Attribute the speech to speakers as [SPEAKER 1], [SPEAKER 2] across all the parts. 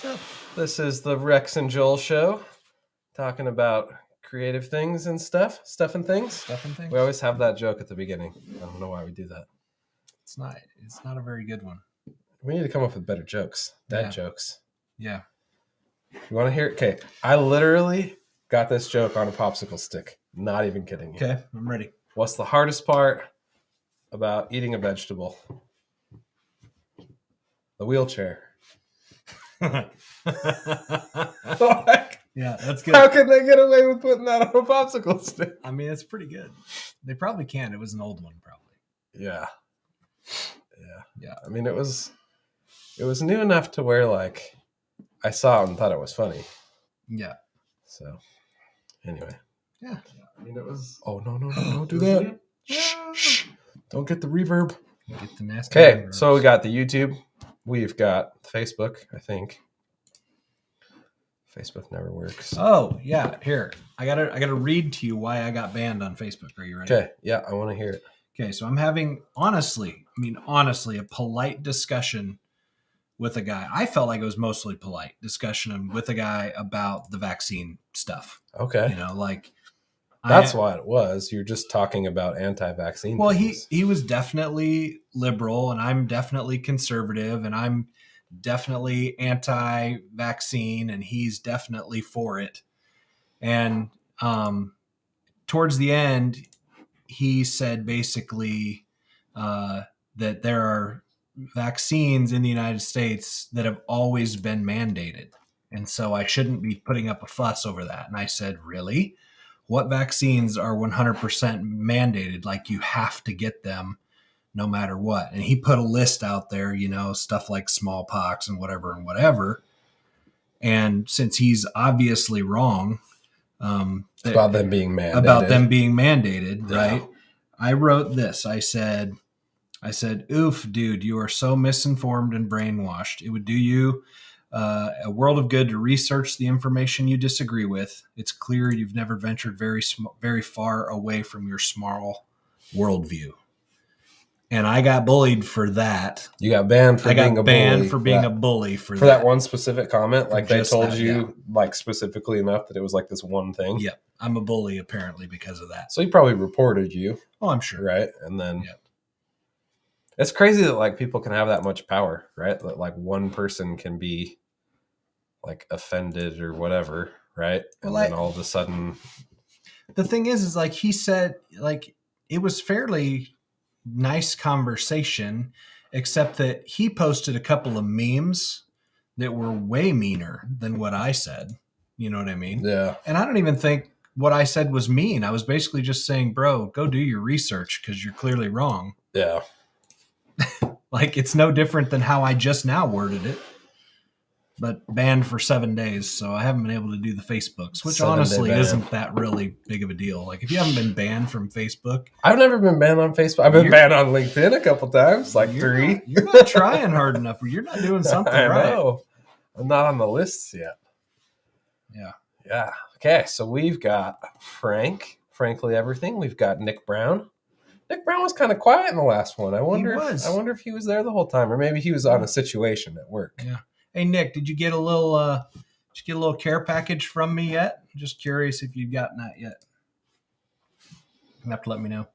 [SPEAKER 1] What's up?
[SPEAKER 2] This is the Rex and Joel show, talking about creative things and stuff and things.
[SPEAKER 1] Stuff and things?
[SPEAKER 2] We always have that joke at the beginning. I don't know why we do that.
[SPEAKER 1] It's not a very good one.
[SPEAKER 2] We need to come up with better jokes. Dad jokes.
[SPEAKER 1] Yeah.
[SPEAKER 2] You want to hear it? Okay. I literally got this joke on a popsicle stick. Not even kidding you.
[SPEAKER 1] Okay, I'm ready.
[SPEAKER 2] What's the hardest part about eating a vegetable? The wheelchair.
[SPEAKER 1] Yeah, that's good.
[SPEAKER 2] How can they get away with putting that on a popsicle stick?
[SPEAKER 1] I mean, it's pretty good. They probably can. It was an old one, probably.
[SPEAKER 2] Yeah. I mean, it was new enough to where, like, I saw it and thought it was funny.
[SPEAKER 1] Yeah.
[SPEAKER 2] So, anyway.
[SPEAKER 1] Yeah.
[SPEAKER 2] I mean, it was... Oh, no, don't do that. Shh. Don't get the reverb.
[SPEAKER 1] Get the nasty
[SPEAKER 2] Okay,
[SPEAKER 1] reverbs.
[SPEAKER 2] so we got the YouTube. We've got Facebook, I think. Facebook never works.
[SPEAKER 1] Oh, yeah. Here. I gotta read to you why I got banned on Facebook. Are you ready?
[SPEAKER 2] Okay, yeah, I want to hear it.
[SPEAKER 1] Okay, so I'm having, honestly, a polite discussion with a guy. I felt like it was mostly polite discussion with a guy about the vaccine stuff.
[SPEAKER 2] Okay.
[SPEAKER 1] You know, like...
[SPEAKER 2] That's why it was. You're just talking about anti-vaccine
[SPEAKER 1] Well,
[SPEAKER 2] things.
[SPEAKER 1] he was definitely liberal, and I'm definitely conservative, and I'm definitely anti-vaccine, and he's definitely for it. And towards the end, he said basically that there are vaccines in the United States that have always been mandated, and so I shouldn't be putting up a fuss over that. And I said, really? What vaccines are 100% mandated? Like, you have to get them no matter what. And he put a list out there, you know, stuff like smallpox and whatever. And since he's obviously wrong
[SPEAKER 2] about them being mandated,
[SPEAKER 1] right? I wrote this. I said, oof, dude, you are so misinformed and brainwashed. It would do you a world of good to research the information you disagree with. It's clear you've never ventured very far away from your small worldview. And I got bullied for that.
[SPEAKER 2] You got banned for being a bully. I got banned
[SPEAKER 1] for being a bully for
[SPEAKER 2] that one specific comment. Like, they told
[SPEAKER 1] that,
[SPEAKER 2] you like specifically enough that it was like this one thing.
[SPEAKER 1] Yeah, I'm a bully apparently because of that.
[SPEAKER 2] So he probably reported you.
[SPEAKER 1] Oh, I'm sure.
[SPEAKER 2] Right, and then it's crazy that like people can have that much power, right? That like one person can be like offended or whatever, right? And then all of a sudden,
[SPEAKER 1] the thing is like he said, like, it was fairly nice conversation, except that he posted a couple of memes that were way meaner than what I said. You know what I mean?
[SPEAKER 2] Yeah.
[SPEAKER 1] And I don't even think what I said was mean. I was basically just saying, bro, go do your research because you're clearly wrong.
[SPEAKER 2] Yeah.
[SPEAKER 1] Like, it's no different than how I just now worded it. But banned for 7 days, so I haven't been able to do the Facebooks, which honestly isn't that really big of a deal. Like, if you haven't been banned from Facebook...
[SPEAKER 2] I've never been banned on Facebook. I've been banned on LinkedIn a couple times, like 3.
[SPEAKER 1] You're not trying hard enough. You're not doing something right.
[SPEAKER 2] I know. I'm not on the lists yet. Yeah. Okay, so we've got Frankly Everything. We've got Nick Brown. Nick Brown was kind of quiet in the last one. I wonder if he was there the whole time, or maybe he was on a situation at work.
[SPEAKER 1] Yeah. Hey, Nick, did you get a little care package from me yet? I'm just curious if you've gotten that yet. You have to let me know.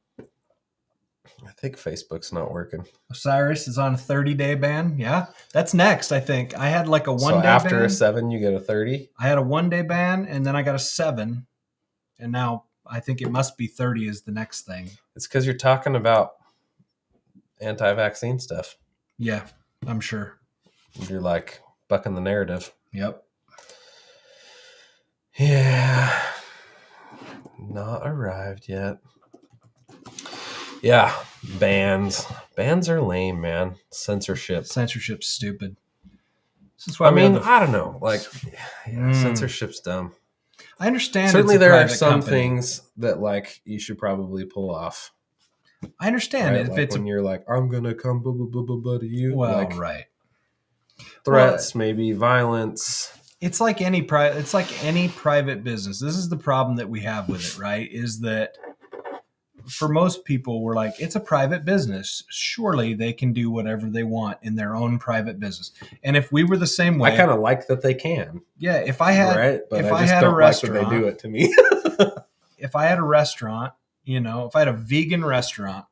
[SPEAKER 2] I think Facebook's not working.
[SPEAKER 1] Osiris is on a 30-day ban. Yeah, that's next, I think. I had like a 1-day ban. So
[SPEAKER 2] after a 7, you get a 30?
[SPEAKER 1] I had a 1-day ban, and then I got a 7. And now I think it must be 30 is the next thing.
[SPEAKER 2] It's because you're talking about anti-vaccine stuff.
[SPEAKER 1] Yeah, I'm sure.
[SPEAKER 2] You're like bucking the narrative.
[SPEAKER 1] Yep.
[SPEAKER 2] Yeah. Not arrived yet. Yeah. Bans are lame, man. Censorship's
[SPEAKER 1] stupid. This is why
[SPEAKER 2] I don't know. Like, censorship's dumb.
[SPEAKER 1] I understand.
[SPEAKER 2] Certainly there are some things that like you should probably pull off.
[SPEAKER 1] I understand
[SPEAKER 2] right? If when you're like, I'm gonna come blah blah blah blah blah to you.
[SPEAKER 1] Well,
[SPEAKER 2] like,
[SPEAKER 1] right.
[SPEAKER 2] Threats, maybe violence.
[SPEAKER 1] It's like any private business. This is the problem that we have with it, right? Is that for most people, we're like, it's a private business. Surely they can do whatever they want in their own private business. And if we were the same way,
[SPEAKER 2] I kind of like that they can.
[SPEAKER 1] Yeah, if I had,
[SPEAKER 2] right, but
[SPEAKER 1] if
[SPEAKER 2] I just
[SPEAKER 1] had
[SPEAKER 2] don't
[SPEAKER 1] a restaurant,
[SPEAKER 2] like that they do it to me.
[SPEAKER 1] If I had a restaurant, if I had a vegan restaurant,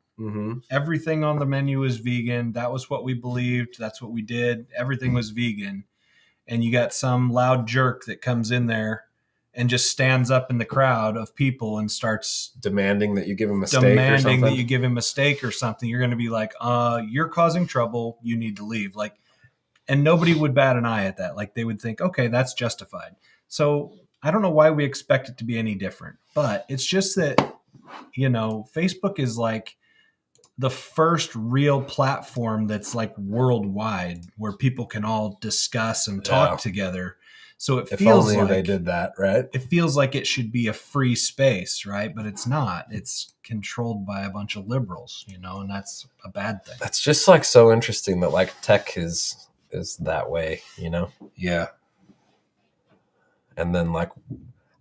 [SPEAKER 1] everything on the menu was vegan. That was what we believed. That's what we did. Everything was vegan. And you got some loud jerk that comes in there and just stands up in the crowd of people and starts
[SPEAKER 2] demanding that you give him a steak or something.
[SPEAKER 1] That you give him a steak or something. You're going to be like, you're causing trouble. You need to leave. Like, and nobody would bat an eye at that. Like, they would think, okay, that's justified. So I don't know why we expect it to be any different, but it's just that, Facebook is like the first real platform that's like worldwide where people can all discuss and talk together. So it feels
[SPEAKER 2] only
[SPEAKER 1] like
[SPEAKER 2] they did that, right?
[SPEAKER 1] It feels like it should be a free space, right? But it's not. It's controlled by a bunch of liberals, and that's a bad thing.
[SPEAKER 2] That's just like so interesting that like tech is that way,
[SPEAKER 1] Yeah.
[SPEAKER 2] And then like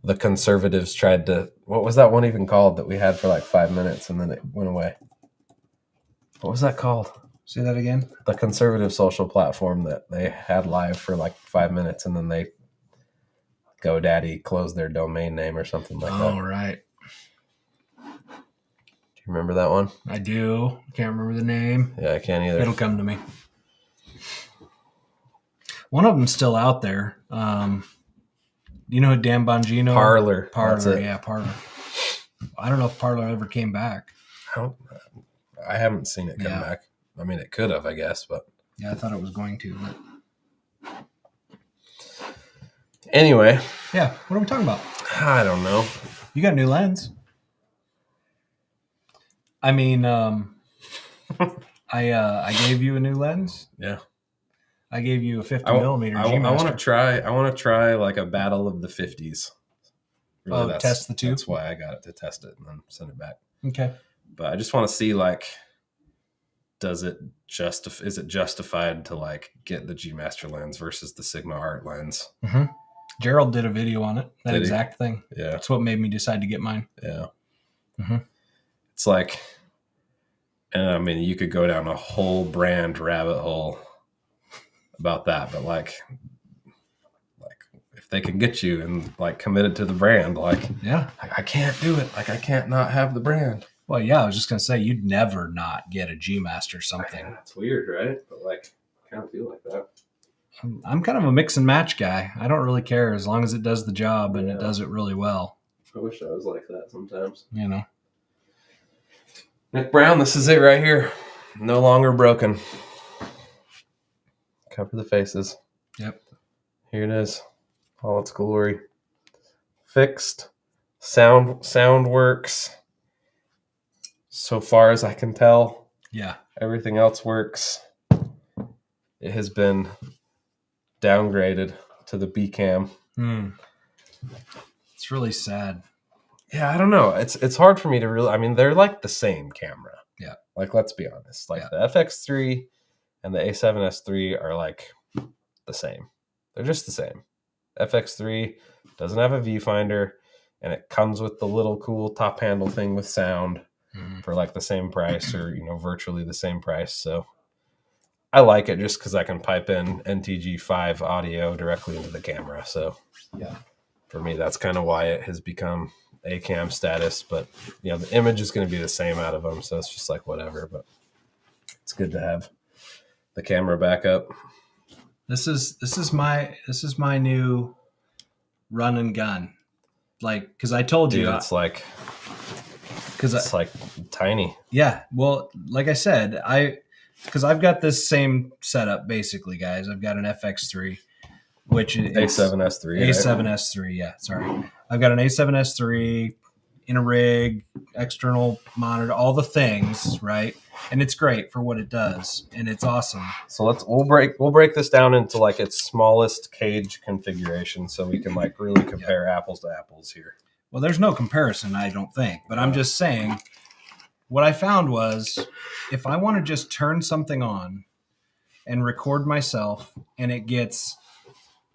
[SPEAKER 2] the conservatives tried to, what was that one even called that we had for like 5 minutes and then it went away? What was that called?
[SPEAKER 1] Say that again.
[SPEAKER 2] The conservative social platform that they had live for like 5 minutes and then they GoDaddy closed their domain name or something like that.
[SPEAKER 1] Oh, right.
[SPEAKER 2] Do you remember that one?
[SPEAKER 1] I do. Can't remember the name.
[SPEAKER 2] Yeah, I can't either.
[SPEAKER 1] It'll come to me. One of them's still out there. You know who Dan Bongino?
[SPEAKER 2] Parler.
[SPEAKER 1] Yeah, Parler. I don't know if Parler ever came back.
[SPEAKER 2] I haven't seen it come back. I mean, it could have, I guess, but
[SPEAKER 1] yeah, I thought it was going to. But
[SPEAKER 2] anyway,
[SPEAKER 1] yeah, what are we talking about?
[SPEAKER 2] I don't know.
[SPEAKER 1] You got a new lens. I mean, I gave you a new lens.
[SPEAKER 2] Yeah,
[SPEAKER 1] I gave you a 50 millimeter.
[SPEAKER 2] I want to try. I want to try like a battle of the 50s.
[SPEAKER 1] Really, test the two.
[SPEAKER 2] That's why I got it, to test it and then send it back.
[SPEAKER 1] Okay.
[SPEAKER 2] But I just want to see like, is it justified to like get the G Master lens versus the Sigma Art lens?
[SPEAKER 1] Mm-hmm. Gerald did a video on it. That exact thing.
[SPEAKER 2] Yeah,
[SPEAKER 1] that's what made me decide to get mine.
[SPEAKER 2] Yeah.
[SPEAKER 1] Mm-hmm.
[SPEAKER 2] It's like, and I mean, you could go down a whole brand rabbit hole about that, but like if they can get you and like committed to the brand, like,
[SPEAKER 1] yeah,
[SPEAKER 2] I can't do it. Like, I can't not have the brand.
[SPEAKER 1] Well, yeah, I was just gonna say you'd never not get a G Master something.
[SPEAKER 2] That's weird, right? But like, I kind of feel like that.
[SPEAKER 1] I'm kind of a mix and match guy. I don't really care as long as it does the job and it does it really well.
[SPEAKER 2] I wish I was like that sometimes.
[SPEAKER 1] Nick
[SPEAKER 2] Brown, this is it right here. No longer broken. Cover the faces.
[SPEAKER 1] Yep.
[SPEAKER 2] Here it is. All its glory. Fixed. Sound works. So far as I can tell.
[SPEAKER 1] Yeah.
[SPEAKER 2] Everything else works. It has been downgraded to the B cam.
[SPEAKER 1] It's really sad.
[SPEAKER 2] Yeah, I don't know. It's hard for me to really. I mean, they're like the same camera.
[SPEAKER 1] Yeah.
[SPEAKER 2] Like, let's be honest. Like the FX3 and the A7S3 are like the same. They're just the same. FX3 doesn't have a viewfinder, and it comes with the little cool top handle thing with sound for like the same price, or virtually the same price. So I like it just because I can pipe in NTG5 audio directly into the camera. So
[SPEAKER 1] yeah,
[SPEAKER 2] for me, that's kind of why it has become A cam status. But the image is going to be the same out of them, so it's just like whatever. But it's good to have the camera back up.
[SPEAKER 1] This is my new run and gun. Like, because I told you,
[SPEAKER 2] it's like tiny.
[SPEAKER 1] Yeah, well, like I said, because I've got this same setup basically, guys. I've got an FX3, which is
[SPEAKER 2] A7S3.
[SPEAKER 1] A7S3, yeah. Sorry, I've got an A7S3 in a rig, external monitor, all the things, right? And it's great for what it does, and it's awesome.
[SPEAKER 2] So we'll break this down into like its smallest cage configuration, so we can like really compare apples to apples here.
[SPEAKER 1] Well, there's no comparison, I don't think, but I'm just saying what I found was if I want to just turn something on and record myself and it gets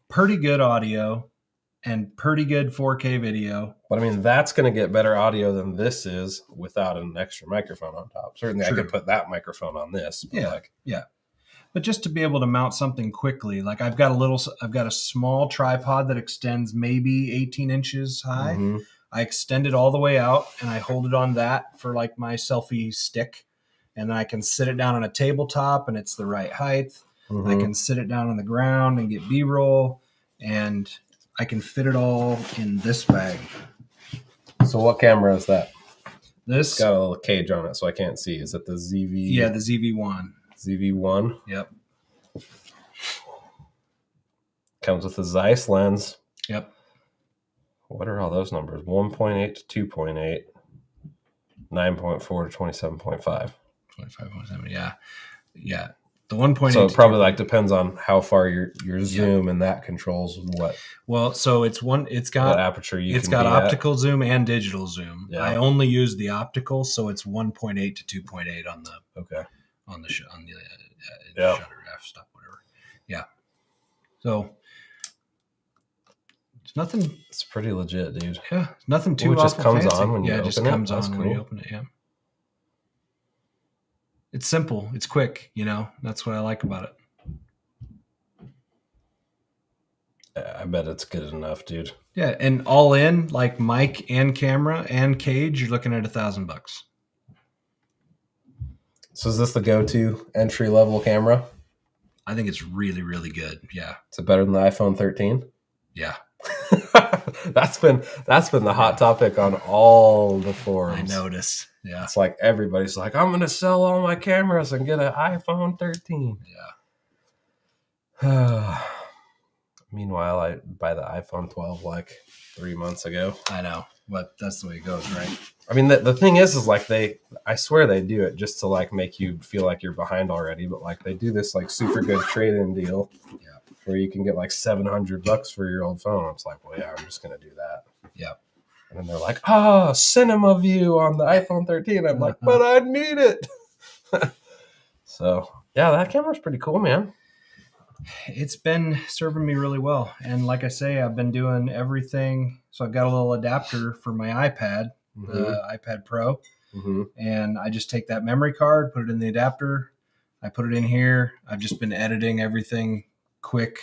[SPEAKER 1] pretty good audio and pretty good 4K video.
[SPEAKER 2] But I mean, that's going to get better audio than this is without an extra microphone on top. Certainly, True. I could put that microphone on this. But
[SPEAKER 1] yeah. But just to be able to mount something quickly, like I've got a small tripod that extends maybe 18 inches high. Mm-hmm. I extend it all the way out and I hold it on that for like my selfie stick. And I can sit it down on a tabletop and it's the right height. Mm-hmm. I can sit it down on the ground and get B-roll, and I can fit it all in this bag.
[SPEAKER 2] So what camera is that?
[SPEAKER 1] This
[SPEAKER 2] it's got a little cage on it, so I can't see. Is it the ZV?
[SPEAKER 1] Yeah, the ZV-1.
[SPEAKER 2] ZV-1?
[SPEAKER 1] Yep.
[SPEAKER 2] Comes with a Zeiss lens.
[SPEAKER 1] Yep.
[SPEAKER 2] What are all those numbers? 1.8 to 2.8, 9.4 to 27.5.
[SPEAKER 1] 25.7, yeah. Yeah. The 1.8.
[SPEAKER 2] So it probably like depends on how far your zoom and that controls what.
[SPEAKER 1] Well, so it's got
[SPEAKER 2] what aperture you.
[SPEAKER 1] It's got optical zoom and digital zoom. Yeah. I only use the optical, so it's 1.8 to 2.8 on the shutter f stop, whatever. Yeah. So it's nothing.
[SPEAKER 2] It's pretty legit, dude.
[SPEAKER 1] Yeah, nothing too.
[SPEAKER 2] It just comes
[SPEAKER 1] fancy.
[SPEAKER 2] on when you open it.
[SPEAKER 1] It just comes on when you open it. Yeah. It's simple. It's quick. That's what I like about
[SPEAKER 2] it. I bet it's good enough, dude.
[SPEAKER 1] Yeah, and all in, like mic and camera and cage, you're looking at $1,000.
[SPEAKER 2] So is this the go-to entry-level camera?
[SPEAKER 1] I think it's really, really good. Yeah.
[SPEAKER 2] Is it better than the iPhone 13?
[SPEAKER 1] Yeah.
[SPEAKER 2] That's been the hot topic on all the forums.
[SPEAKER 1] I noticed. Yeah.
[SPEAKER 2] It's like everybody's like, I'm going to sell all my cameras and get an iPhone 13.
[SPEAKER 1] Yeah.
[SPEAKER 2] Meanwhile, I buy the iPhone 12 like 3 months ago.
[SPEAKER 1] I know, but that's the way it goes, right?
[SPEAKER 2] I mean, the thing is like I swear they do it just to like make you feel like you're behind already, but like they do this like super good trade-in deal.
[SPEAKER 1] Yeah.
[SPEAKER 2] Where you can get like $700 for your old phone. It's like, well, yeah, I'm just going to do that.
[SPEAKER 1] Yeah.
[SPEAKER 2] And then they're like, cinema view on the iPhone 13. I'm like, but I need it. So, yeah, that camera's pretty cool, man.
[SPEAKER 1] It's been serving me really well. And like I say, I've been doing everything. So I've got a little adapter for my iPad, the iPad Pro. Mm-hmm. And I just take that memory card, put it in the adapter. I put it in here. I've just been editing everything quick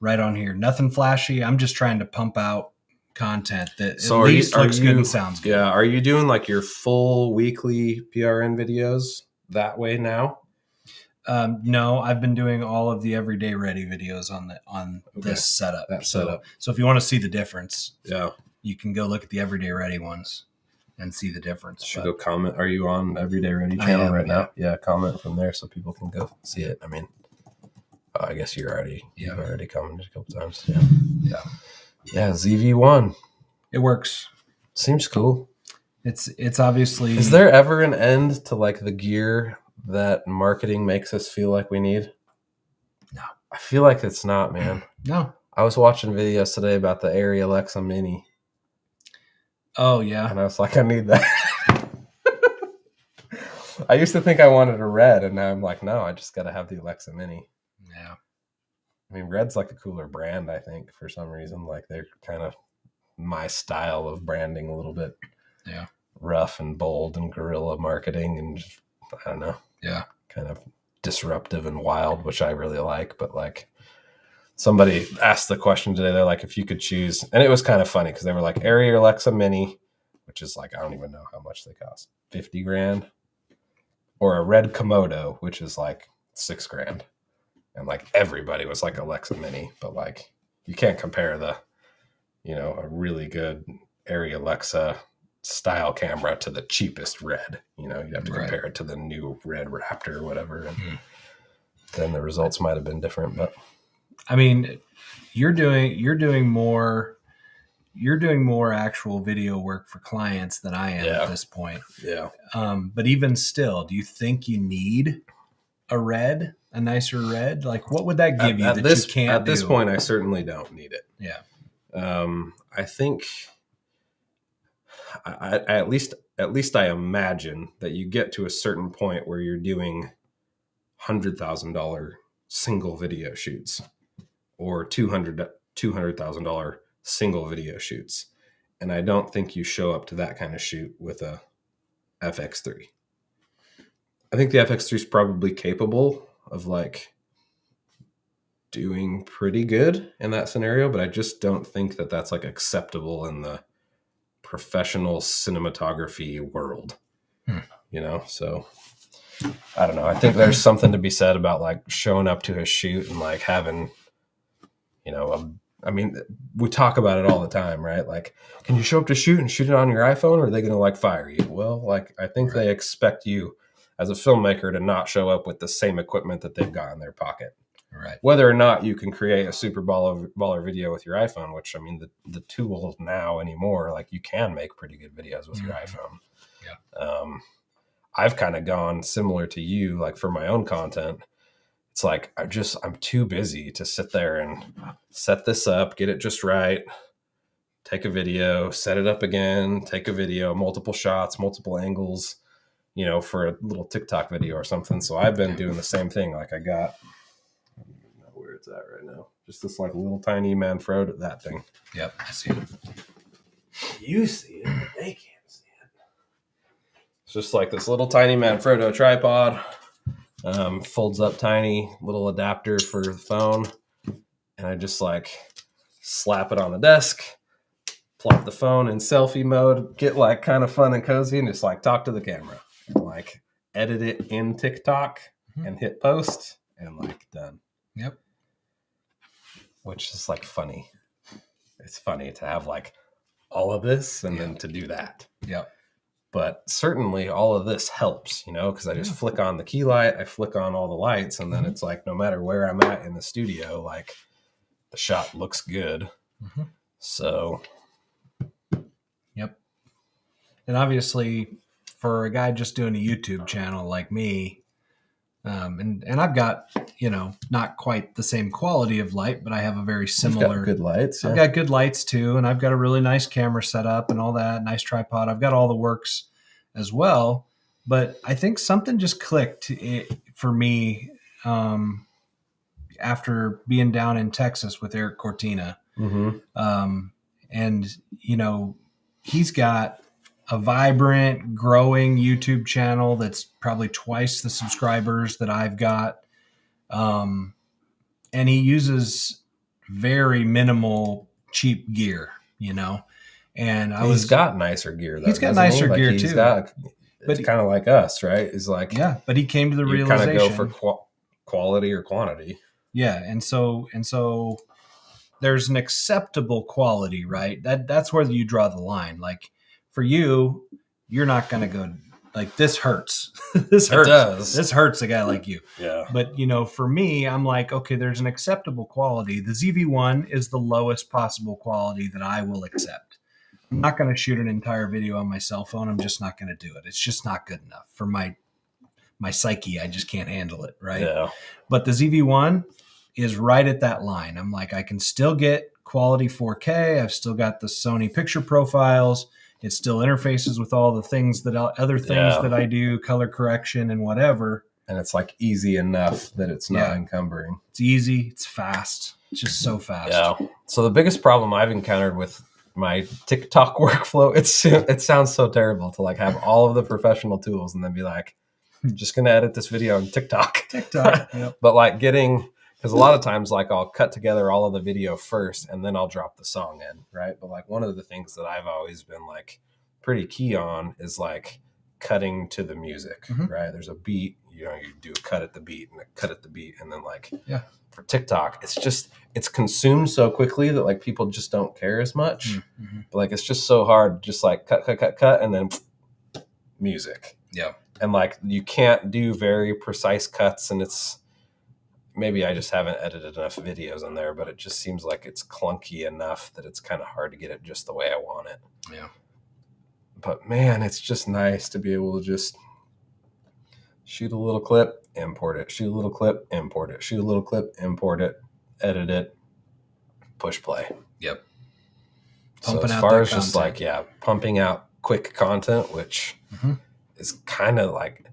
[SPEAKER 1] right on here. Nothing flashy. I'm just trying to pump out content that at least looks good and sounds good.
[SPEAKER 2] Yeah. Are you doing like your full weekly PRN videos that way now?
[SPEAKER 1] No, I've been doing all of the everyday ready videos on this setup. So if you want to see the difference, you can go look at the everyday ready ones and see the difference.
[SPEAKER 2] Should go comment. Are you on Everyday Ready channel right now? Yeah, comment from there so people can go see it. I mean, I guess you've already commented a couple times. Yeah. ZV-1.
[SPEAKER 1] It works.
[SPEAKER 2] Seems cool.
[SPEAKER 1] It's obviously.
[SPEAKER 2] Is there ever an end to like the gear that marketing makes us feel like we need?
[SPEAKER 1] No,
[SPEAKER 2] I feel like it's not, man.
[SPEAKER 1] No.
[SPEAKER 2] I was watching videos today about the Arri Alexa Mini.
[SPEAKER 1] Oh yeah,
[SPEAKER 2] and I was like, I need that. I used to think I wanted a Red, and now I'm like, no, I just got to have the Alexa Mini.
[SPEAKER 1] Yeah.
[SPEAKER 2] I mean, Red's like a cooler brand, I think, for some reason. Like they're kind of my style of branding, a little bit rough and bold and guerrilla marketing, and just, I don't know, kind of disruptive and wild, which I really like. But like somebody asked the question today, they're like, if you could choose, and it was kind of funny because they were like Arri or Alexa Mini, which is like, I don't even know how much they cost, $50,000, or a Red Komodo, which is like $6,000. And like everybody was like Alexa Mini, but like you can't compare the, a really good Arri Alexa style camera to the cheapest Red. You have to compare it to the new Red Raptor or whatever, and then the results might have been different. But
[SPEAKER 1] I mean, you're doing more actual video work for clients than I am at this point.
[SPEAKER 2] Yeah.
[SPEAKER 1] But even still, do you think you need a nicer Red? Like, what would that give you that you can't do?
[SPEAKER 2] At this point, I certainly don't need it.
[SPEAKER 1] Yeah.
[SPEAKER 2] I think I at least I imagine that you get to a certain point where you're doing $100,000 single video shoots or $200,000 single video shoots. And I don't think you show up to that kind of shoot with a FX3. I think the FX3 is probably capable of like doing pretty good in that scenario, but I just don't think that that's like acceptable in the professional cinematography world. You know, so I don't know. I think there's something to be said about like showing up to a shoot and like having, you know, I mean, we talk about it all the time, right? Like, can you show up to shoot and shoot it on your iPhone, or are they going to like fire you? Well, like, I think they expect you as a filmmaker to not show up with the same equipment that they've got in their pocket.
[SPEAKER 1] Right.
[SPEAKER 2] Whether or not you can create a super baller video with your iPhone, which I mean, the tools now anymore, like you can make pretty good videos with your iPhone.
[SPEAKER 1] Yeah.
[SPEAKER 2] I've kind of gone similar to you, like for my own content. It's like, I'm too busy to sit there and set this up, get it just right, take a video, set it up again, take a video, multiple shots, multiple angles, you know, for a little TikTok video or something. So I've been doing the same thing. Like I don't know where it's at right now. Just this like little tiny Manfrotto, that thing.
[SPEAKER 1] Yep, I see it.
[SPEAKER 2] You see it, but they can't see it. It's just like this little tiny Manfrotto tripod. Folds up tiny little adapter for the phone, and I just like slap it on the desk, plop the phone in selfie mode, get like kind of fun and cozy, and just like talk to the camera and like edit it in TikTok and hit post and like done.
[SPEAKER 1] Yep.
[SPEAKER 2] Which is like funny. It's funny to have like all of this and then to do that.
[SPEAKER 1] Yep.
[SPEAKER 2] But certainly all of this helps, you know, because I just flick on the key light, I flick on all the lights, and then it's like no matter where I'm at in the studio, like the shot looks good. So,
[SPEAKER 1] yep. And obviously, for a guy just doing a YouTube channel like me, and I've got, you know, not quite the same quality of light, but I have a very similar
[SPEAKER 2] good lights.
[SPEAKER 1] I've got good lights too, and I've got a really nice camera set up and all that, nice tripod. I've got all the works as well. But I think something just clicked for me after being down in Texas with Eric Cortina. And, you know, he's got a vibrant, growing YouTube channel that's probably twice the subscribers that I've got. And he uses very minimal, cheap gear, you know. And
[SPEAKER 2] he's got nicer gear, though.
[SPEAKER 1] He's got nicer gear too.
[SPEAKER 2] But it's kind of like us, right? It's like,
[SPEAKER 1] yeah, but he came to the realization.
[SPEAKER 2] Kind of go for quality or quantity.
[SPEAKER 1] Yeah, and so there's an acceptable quality, right? That's where you draw the line. Like for you, you're not going to go like this hurts. This hurts.
[SPEAKER 2] It does.
[SPEAKER 1] This hurts a guy like you.
[SPEAKER 2] Yeah.
[SPEAKER 1] But you know, for me, I'm like, okay, there's an acceptable quality. The ZV-1 is the lowest possible quality that I will accept. I'm not going to shoot an entire video on my cell phone. I'm just not going to do it. It's just not good enough for my psyche. I just can't handle it, right?
[SPEAKER 2] Yeah.
[SPEAKER 1] But the ZV-1 is right at that line. I'm like, I can still get quality 4K. I've still got the Sony picture profiles. It still interfaces with all the things that that I do, color correction and whatever.
[SPEAKER 2] And it's like easy enough that it's not encumbering.
[SPEAKER 1] It's easy. It's fast. It's just so fast.
[SPEAKER 2] Yeah. So the biggest problem I've encountered with my TikTok workflow, it sounds so terrible to like have all of the professional tools and then be like, I'm just going to edit this video on TikTok.
[SPEAKER 1] Yep.
[SPEAKER 2] But like because a lot of times like I'll cut together all of the video first and then I'll drop the song in, right? But like one of the things that I've always been like pretty key on is like cutting to the music, right? There's a beat, you know, you do a cut at the beat and a cut at the beat. And then like for TikTok, it's consumed so quickly that like people just don't care as much. But like it's just so hard, just like cut and then music.
[SPEAKER 1] Yeah.
[SPEAKER 2] And like you can't do very precise cuts, and it's maybe I just haven't edited enough videos in there, but it just seems like it's clunky enough that it's kind of hard to get it just the way I want it.
[SPEAKER 1] Yeah.
[SPEAKER 2] But man, it's just nice to be able to just shoot a little clip, import it, shoot a little clip, import it, shoot a little clip, import it, edit it, push play.
[SPEAKER 1] Yep.
[SPEAKER 2] So as far as just like, pumping out quick content, which is kind of like,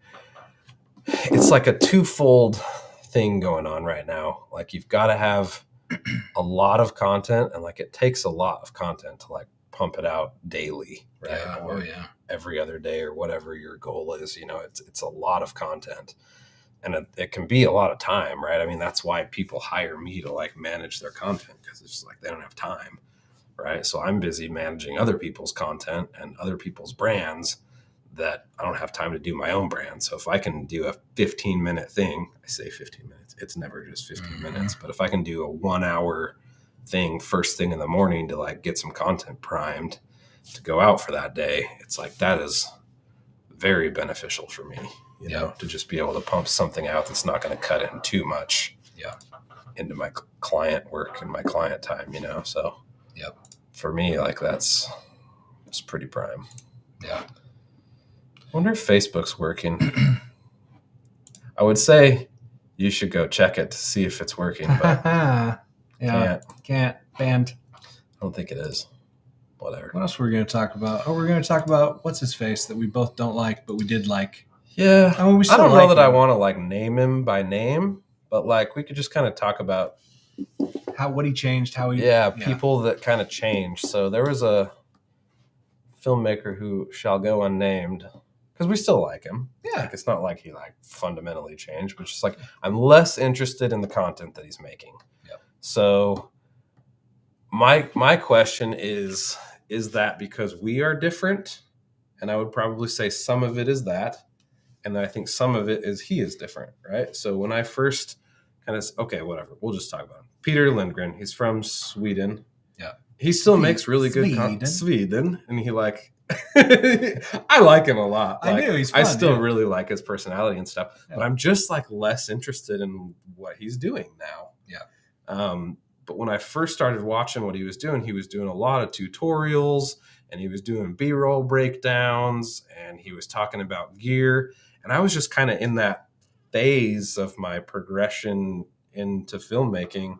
[SPEAKER 2] it's like a twofold thing going on right now. Like you've got to have a lot of content, and like it takes a lot of content to like pump it out daily, right?
[SPEAKER 1] Yeah.
[SPEAKER 2] Or every other day, or whatever your goal is. You know, it's a lot of content, and it can be a lot of time, right? I mean, that's why people hire me to like manage their content, because it's just like they don't have time, right? So I'm busy managing other people's content and other people's brands that I don't have time to do my own brand. So if I can do a 15-minute thing, I say 15 minutes, it's never just 15 minutes, but if I can do a 1 hour thing first thing in the morning to like get some content primed to go out for that day, it's like that is very beneficial for me, you know, to just be able to pump something out that's not going to cut in too much into my client work and my client time, you know? So for me, like it's pretty prime.
[SPEAKER 1] Yeah.
[SPEAKER 2] I wonder if Facebook's working. I would say you should go check it to see if it's working, but
[SPEAKER 1] can't. Banned.
[SPEAKER 2] I don't think it is. Whatever.
[SPEAKER 1] What else were we going to talk about? Oh, we're going to talk about what's his face that we both don't like, but we did like.
[SPEAKER 2] Yeah.
[SPEAKER 1] I mean,
[SPEAKER 2] I don't know that I want to like name him by name, but like we could just kind of talk about
[SPEAKER 1] what he changed, how he.
[SPEAKER 2] Yeah, people that kind of changed. So there was a filmmaker who shall go unnamed, because we still like him.
[SPEAKER 1] Yeah.
[SPEAKER 2] Like, it's not like he like fundamentally changed, but just like I'm less interested in the content that he's making.
[SPEAKER 1] Yep.
[SPEAKER 2] So my question is that because we are different? And I would probably say some of it is that. And I think some of it is he is different, right? So when I first kind of, okay, whatever, we'll just talk about him. Peter Lindgren, he's from Sweden.
[SPEAKER 1] Yeah.
[SPEAKER 2] He still makes really good content. Sweden. And he like, I like him a lot. Like,
[SPEAKER 1] I do. He's fun,
[SPEAKER 2] I still really like his personality and stuff, but I'm just like less interested in what he's doing now.
[SPEAKER 1] Yeah.
[SPEAKER 2] But when I first started watching what he was doing a lot of tutorials, and he was doing B-roll breakdowns, and he was talking about gear. And I was just kind of in that phase of my progression into filmmaking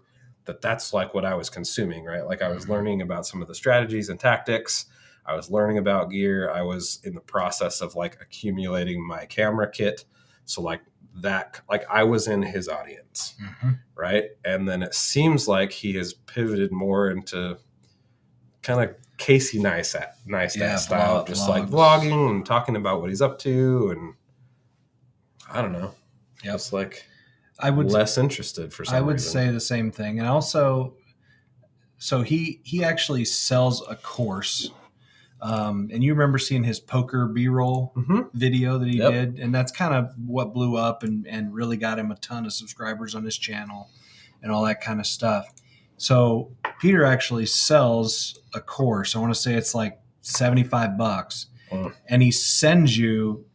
[SPEAKER 2] that's like what I was consuming, right? Like I was learning about some of the strategies and tactics. I was learning about gear. I was in the process of like accumulating my camera kit. So like that, like I was in his audience, right? And then it seems like he has pivoted more into kind of Casey Neistat style, just like vlogging and talking about what he's up to. And I don't know. Just like less interested for some reason.
[SPEAKER 1] I would say the same thing. And also, so he actually sells a course. And you remember seeing his poker B-roll video that he did. And that's kind of what blew up and really got him a ton of subscribers on his channel and all that kind of stuff. So Peter actually sells a course. I want to say it's like $75, and he sends you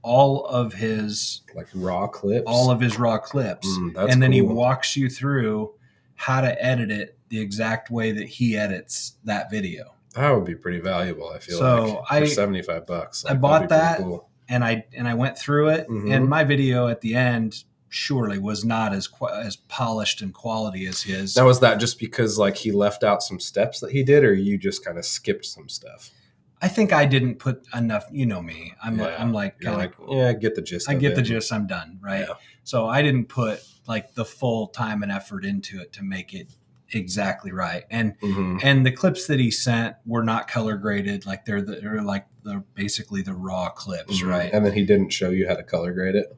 [SPEAKER 1] all of his
[SPEAKER 2] like raw clips,
[SPEAKER 1] and then he walks you through how to edit it the exact way that he edits that video.
[SPEAKER 2] That would be pretty valuable. I feel like for $75. Like,
[SPEAKER 1] I bought that, cool. and I went through it, and my video at the end surely was not as polished and quality as his.
[SPEAKER 2] Now, was that just because like he left out some steps that he did, or you just kind of skipped some stuff?
[SPEAKER 1] I think I didn't put enough. You know me. I'm like
[SPEAKER 2] I get the gist.
[SPEAKER 1] I get the gist. I'm done. Right. Yeah. So I didn't put like the full time and effort into it to make it exactly right. And and the clips that he sent were not color graded. Like they're basically the raw clips, right?
[SPEAKER 2] And then he didn't show you how to color grade it.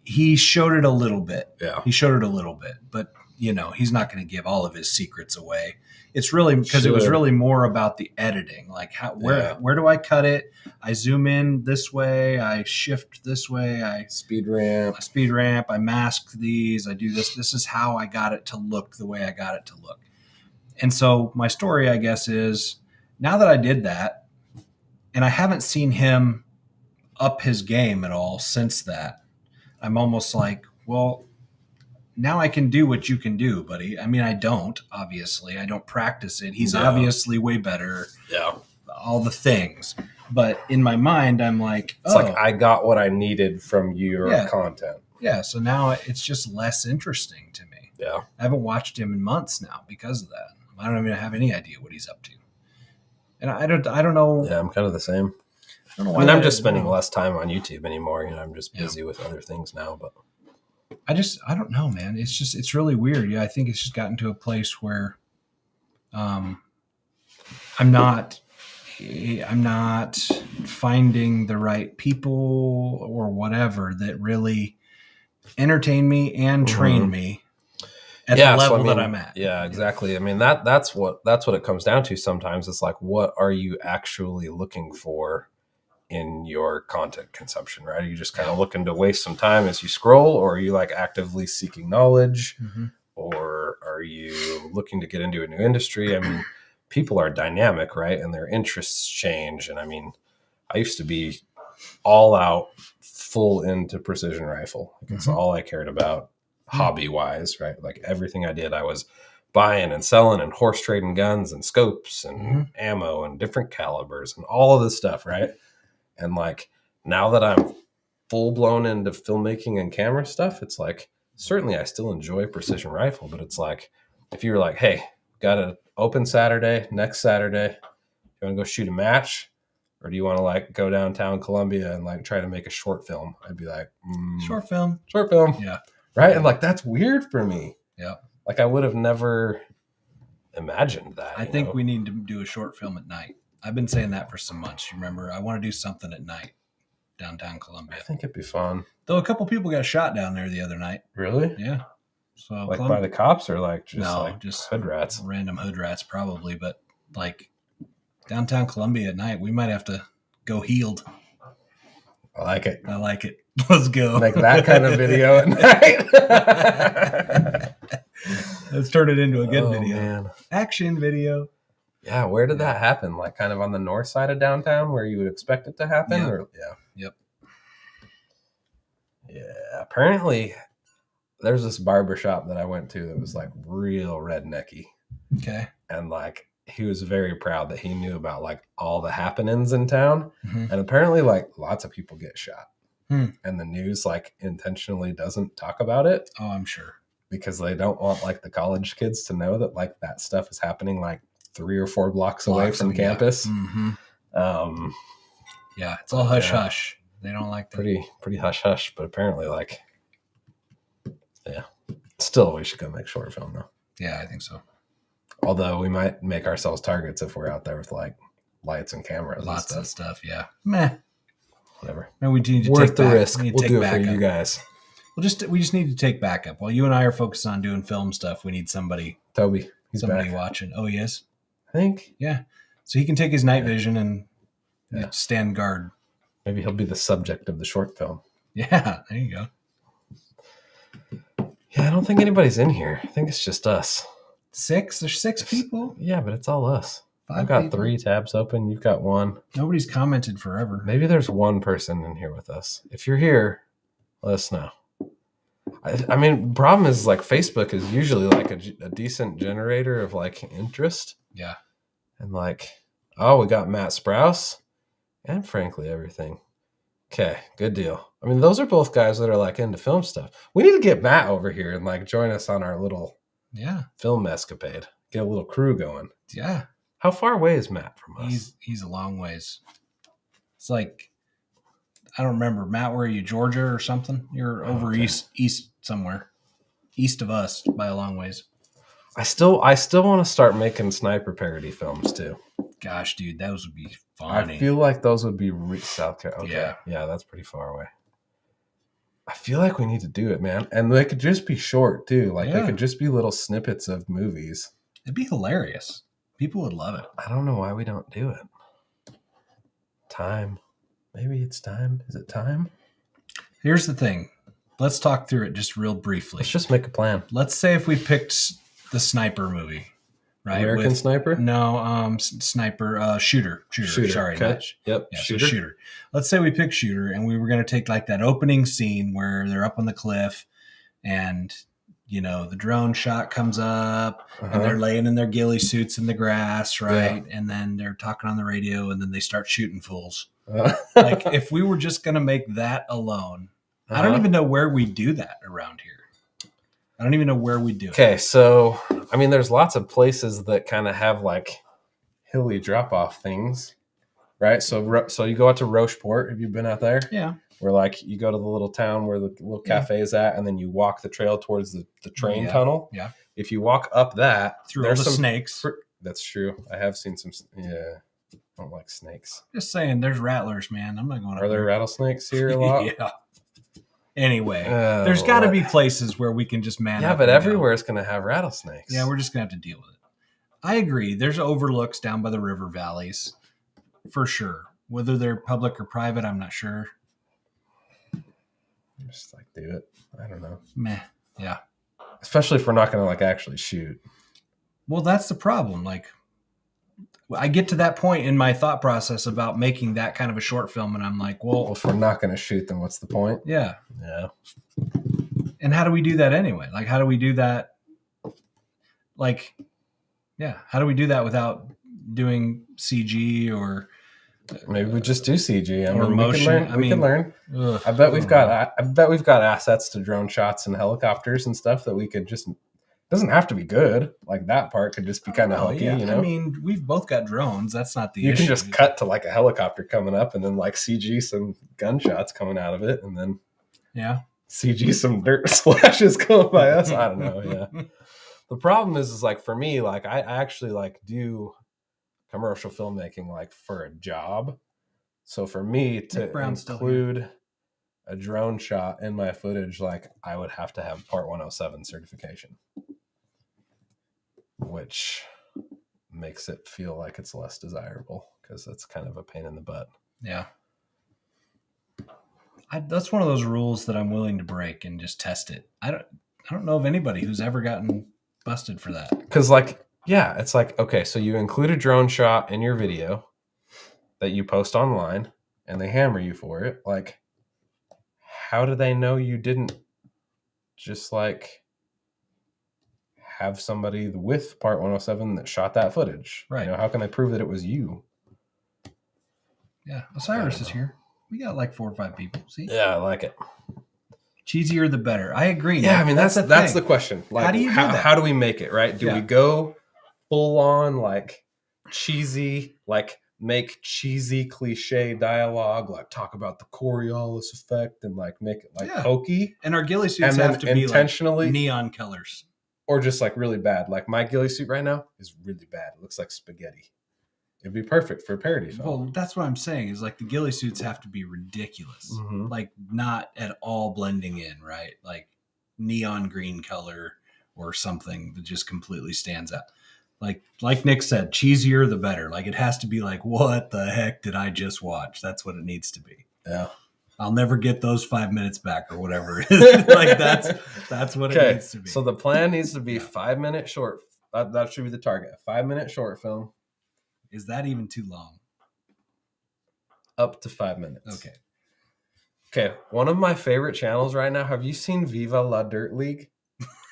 [SPEAKER 1] He showed it a little bit.
[SPEAKER 2] Yeah.
[SPEAKER 1] He showed it a little bit, but you know, he's not going to give all of his secrets away. It's really because it was really more about the editing. Like where do I cut it? I zoom in this way. I shift this way. I
[SPEAKER 2] speed ramp.
[SPEAKER 1] I mask these. I do this. This is how I got it to look the way I got it to look. And so my story, I guess, is now that I did that, and I haven't seen him up his game at all since that, I'm almost like, well, now I can do what you can do, buddy. I mean, I don't practice it. He's obviously way better.
[SPEAKER 2] Yeah.
[SPEAKER 1] All the things. But in my mind, I'm like,
[SPEAKER 2] it's like I got what I needed from your content.
[SPEAKER 1] Yeah. So now it's just less interesting to me.
[SPEAKER 2] Yeah.
[SPEAKER 1] I haven't watched him in months now because of that. I don't even have any idea what he's up to. And I don't know.
[SPEAKER 2] Yeah, I'm kind of the same.
[SPEAKER 1] I don't know
[SPEAKER 2] why I'm just spending less time on YouTube anymore. You know, I'm just busy with other things now, but
[SPEAKER 1] I don't know, man. It's really weird. Yeah, I think it's just gotten to a place where I'm not finding the right people or whatever that really entertain me and train me at the level that I'm at.
[SPEAKER 2] Yeah, exactly. I mean, that's what it comes down to sometimes. It's like, what are you actually looking for in your content consumption, right? Are you just kind of looking to waste some time as you scroll, or are you like actively seeking knowledge, or are you looking to get into a new industry? I mean, people are dynamic, right? And their interests change. And I mean, I used to be all out, full into precision rifle. It's all I cared about hobby wise, right? Like everything I did, I was buying and selling and horse trading guns and scopes and ammo and different calibers and all of this stuff, right? And like now that I'm full blown into filmmaking and camera stuff, it's like certainly I still enjoy precision rifle, but it's like if you were like, hey, got an open Saturday, next Saturday, you want to go shoot a match? Or do you want to like go downtown Columbia and like try to make a short film? I'd be like,
[SPEAKER 1] short film.
[SPEAKER 2] Yeah. Right. And like, that's weird for me.
[SPEAKER 1] Yeah.
[SPEAKER 2] Like I would have never imagined that.
[SPEAKER 1] I think we need to do a short film at night. I've been saying that for some months. You remember, I want to do something at night downtown Columbia.
[SPEAKER 2] I think it'd be fun.
[SPEAKER 1] Though a couple people got shot down there the other night.
[SPEAKER 2] Really?
[SPEAKER 1] Yeah. So
[SPEAKER 2] like by the cops or like just
[SPEAKER 1] just
[SPEAKER 2] hood rats?
[SPEAKER 1] Random hood rats probably, but like downtown Columbia at night, we might have to go healed.
[SPEAKER 2] I like it.
[SPEAKER 1] Let's go.
[SPEAKER 2] Make that kind of video at night.
[SPEAKER 1] Let's turn it into a good video.
[SPEAKER 2] Man.
[SPEAKER 1] Action video.
[SPEAKER 2] Yeah, where did that happen? Like kind of on the north side of downtown where you would expect it to happen?
[SPEAKER 1] Yep.
[SPEAKER 2] Yeah, apparently there's this barbershop that I went to that was like real rednecky.
[SPEAKER 1] Okay.
[SPEAKER 2] And like he was very proud that he knew about like all the happenings in town. And apparently like lots of people get shot. And the news like intentionally doesn't talk about it.
[SPEAKER 1] Oh, I'm sure.
[SPEAKER 2] Because they don't want like the college kids to know that like that stuff is happening like 3 or 4 blocks away from campus.
[SPEAKER 1] Yeah, it's all hush hush. They don't like that.
[SPEAKER 2] Pretty hush hush, but apparently like, yeah. Still, we should go make short film though.
[SPEAKER 1] Yeah, I think so.
[SPEAKER 2] Although we might make ourselves targets if we're out there with like lights and cameras.
[SPEAKER 1] Lots of stuff, yeah. Meh.
[SPEAKER 2] Whatever.
[SPEAKER 1] And we need to
[SPEAKER 2] worth
[SPEAKER 1] take
[SPEAKER 2] the
[SPEAKER 1] back,
[SPEAKER 2] risk.
[SPEAKER 1] We
[SPEAKER 2] we'll do it for you guys.
[SPEAKER 1] We just need to take backup. While you and I are focused on doing film stuff, we need somebody.
[SPEAKER 2] Toby, he's
[SPEAKER 1] somebody
[SPEAKER 2] back.
[SPEAKER 1] Watching. Oh, he is?
[SPEAKER 2] I think.
[SPEAKER 1] Yeah. So he can take his night vision and stand guard.
[SPEAKER 2] Maybe he'll be the subject of the short film.
[SPEAKER 1] Yeah, there you go.
[SPEAKER 2] Yeah, I don't think anybody's in here. I think it's just us.
[SPEAKER 1] 6? There's 6 people.
[SPEAKER 2] Yeah, but it's all us.
[SPEAKER 1] 5
[SPEAKER 2] I've got
[SPEAKER 1] people.
[SPEAKER 2] 3 tabs open. You've got 1.
[SPEAKER 1] Nobody's commented forever.
[SPEAKER 2] Maybe there's 1 person in here with us. If you're here, let us know. I mean, problem is like Facebook is usually like a decent generator of like interest.
[SPEAKER 1] Yeah.
[SPEAKER 2] And like, oh, we got Matt Sprouse and frankly everything. Okay, good deal. I mean, those are both guys that are like into film stuff. We need to get Matt over here and like join us on our little film escapade. Get a little crew going.
[SPEAKER 1] Yeah.
[SPEAKER 2] How far away is Matt from us?
[SPEAKER 1] He's a long ways. It's like, I don't remember. Matt, where are you? Georgia or something? You're over east somewhere. East of us by a long ways.
[SPEAKER 2] I still want to start making sniper parody films too.
[SPEAKER 1] Gosh, dude, those would be funny.
[SPEAKER 2] I feel like those would be South Carolina. Okay. Yeah, that's pretty far away. I feel like we need to do it, man. And they could just be short too. Like they could just be little snippets of movies.
[SPEAKER 1] It'd be hilarious. People would love it.
[SPEAKER 2] I don't know why we don't do it. Time. Maybe it's time. Is it time?
[SPEAKER 1] Here's the thing. Let's talk through it just real briefly.
[SPEAKER 2] Let's just make a plan.
[SPEAKER 1] Let's say if we picked the Sniper movie, right?
[SPEAKER 2] American Sniper?
[SPEAKER 1] No, Sniper, Shooter. Sorry.
[SPEAKER 2] Okay. Yep.
[SPEAKER 1] Yeah, Shooter. Let's say we picked Shooter and we were going to take like that opening scene where they're up on the cliff and, you know, the drone shot comes up and they're laying in their ghillie suits in the grass, right? Yeah. And then they're talking on the radio and then they start shooting fools. Like if we were just going to make that alone, I don't even know where we do that around here. I don't even know where we do it.
[SPEAKER 2] Okay, so I mean, there's lots of places that kind of have like hilly drop-off things, right? So you go out to Rocheport. Have you been out there?
[SPEAKER 1] Yeah.
[SPEAKER 2] where like you go to the little town where the little cafe is at, and then you walk the trail towards the train tunnel.
[SPEAKER 1] Yeah.
[SPEAKER 2] If you walk up that,
[SPEAKER 1] through all the snakes.
[SPEAKER 2] That's true. I have seen some. Yeah. I don't like snakes.
[SPEAKER 1] Just saying, there's rattlers, man. I'm not going.
[SPEAKER 2] Are there rattlesnakes here a lot?
[SPEAKER 1] Yeah. Anyway, there's got to be places where we can just man up.
[SPEAKER 2] Yeah, but everywhere is going to have rattlesnakes.
[SPEAKER 1] Yeah, we're just going to have to deal with it. I agree. There's overlooks down by the river valleys, for sure. Whether they're public or private, I'm not sure.
[SPEAKER 2] Just like do it. I don't know.
[SPEAKER 1] Meh. Yeah.
[SPEAKER 2] Especially if we're not going to like actually shoot.
[SPEAKER 1] Well, that's the problem. Like, I get to that point in my thought process about making that kind of a short film, and I'm like, well,
[SPEAKER 2] if we're not going to shoot, then what's the point?
[SPEAKER 1] Yeah.
[SPEAKER 2] Yeah.
[SPEAKER 1] And how do we do that anyway? Like, how do we do that? Like, yeah, how do we do that without doing CG or
[SPEAKER 2] maybe we just do CG?
[SPEAKER 1] I mean, motion.
[SPEAKER 2] We can learn.
[SPEAKER 1] Ugh,
[SPEAKER 2] I bet we've got assets to drone shots and helicopters and stuff that we could just. Doesn't have to be good. Like that part could just be kind of hokey, you know?
[SPEAKER 1] I mean, we've both got drones. That's not the issue.
[SPEAKER 2] You can just cut to like a helicopter coming up and then like CG some gunshots coming out of it and then CG some dirt splashes going by us. I don't know. Yeah. The problem is like for me, like I actually like do commercial filmmaking like for a job. So for me to include a drone shot in my footage, like I would have to have Part 107 certification, which makes it feel like it's less desirable because that's kind of a pain in the butt.
[SPEAKER 1] Yeah. That's one of those rules that I'm willing to break and just test it. I don't know of anybody who's ever gotten busted for that.
[SPEAKER 2] Because like, yeah, it's like, okay, so you include a drone shot in your video that you post online and they hammer you for it. Like, how do they know you didn't just like have somebody with Part 107 that shot that footage?
[SPEAKER 1] Right.
[SPEAKER 2] You know, how can they prove that it was you?
[SPEAKER 1] Yeah. Osiris is here. We got like 4 or 5 people. See?
[SPEAKER 2] Yeah, I like it.
[SPEAKER 1] Cheesier the better. I agree.
[SPEAKER 2] Yeah, I mean that's the question. Like,
[SPEAKER 1] how do you do that?
[SPEAKER 2] How do we make it, right? Do we go full on like cheesy, like make cheesy cliche dialogue, like talk about the Coriolis effect and like make it like hokey?
[SPEAKER 1] And our ghillie suits have to be intentionally like neon colors.
[SPEAKER 2] Or just like really bad. Like my ghillie suit right now is really bad. It looks like spaghetti. It'd be perfect for a parody film.
[SPEAKER 1] Well, that's what I'm saying is like the ghillie suits have to be ridiculous. Mm-hmm. Like not at all blending in, right? Like neon green color or something that just completely stands out. Like Nick said, cheesier the better. Like it has to be like, what the heck did I just watch? That's what it needs to be.
[SPEAKER 2] Yeah.
[SPEAKER 1] I'll never get those 5 minutes back or whatever it is. Like that's what it needs to be.
[SPEAKER 2] So the plan needs to be 5-minute short. That should be the target. 5-minute short film.
[SPEAKER 1] Is that even too long?
[SPEAKER 2] Up to 5 minutes.
[SPEAKER 1] Okay.
[SPEAKER 2] One of my favorite channels right now. Have you seen Viva La Dirt League?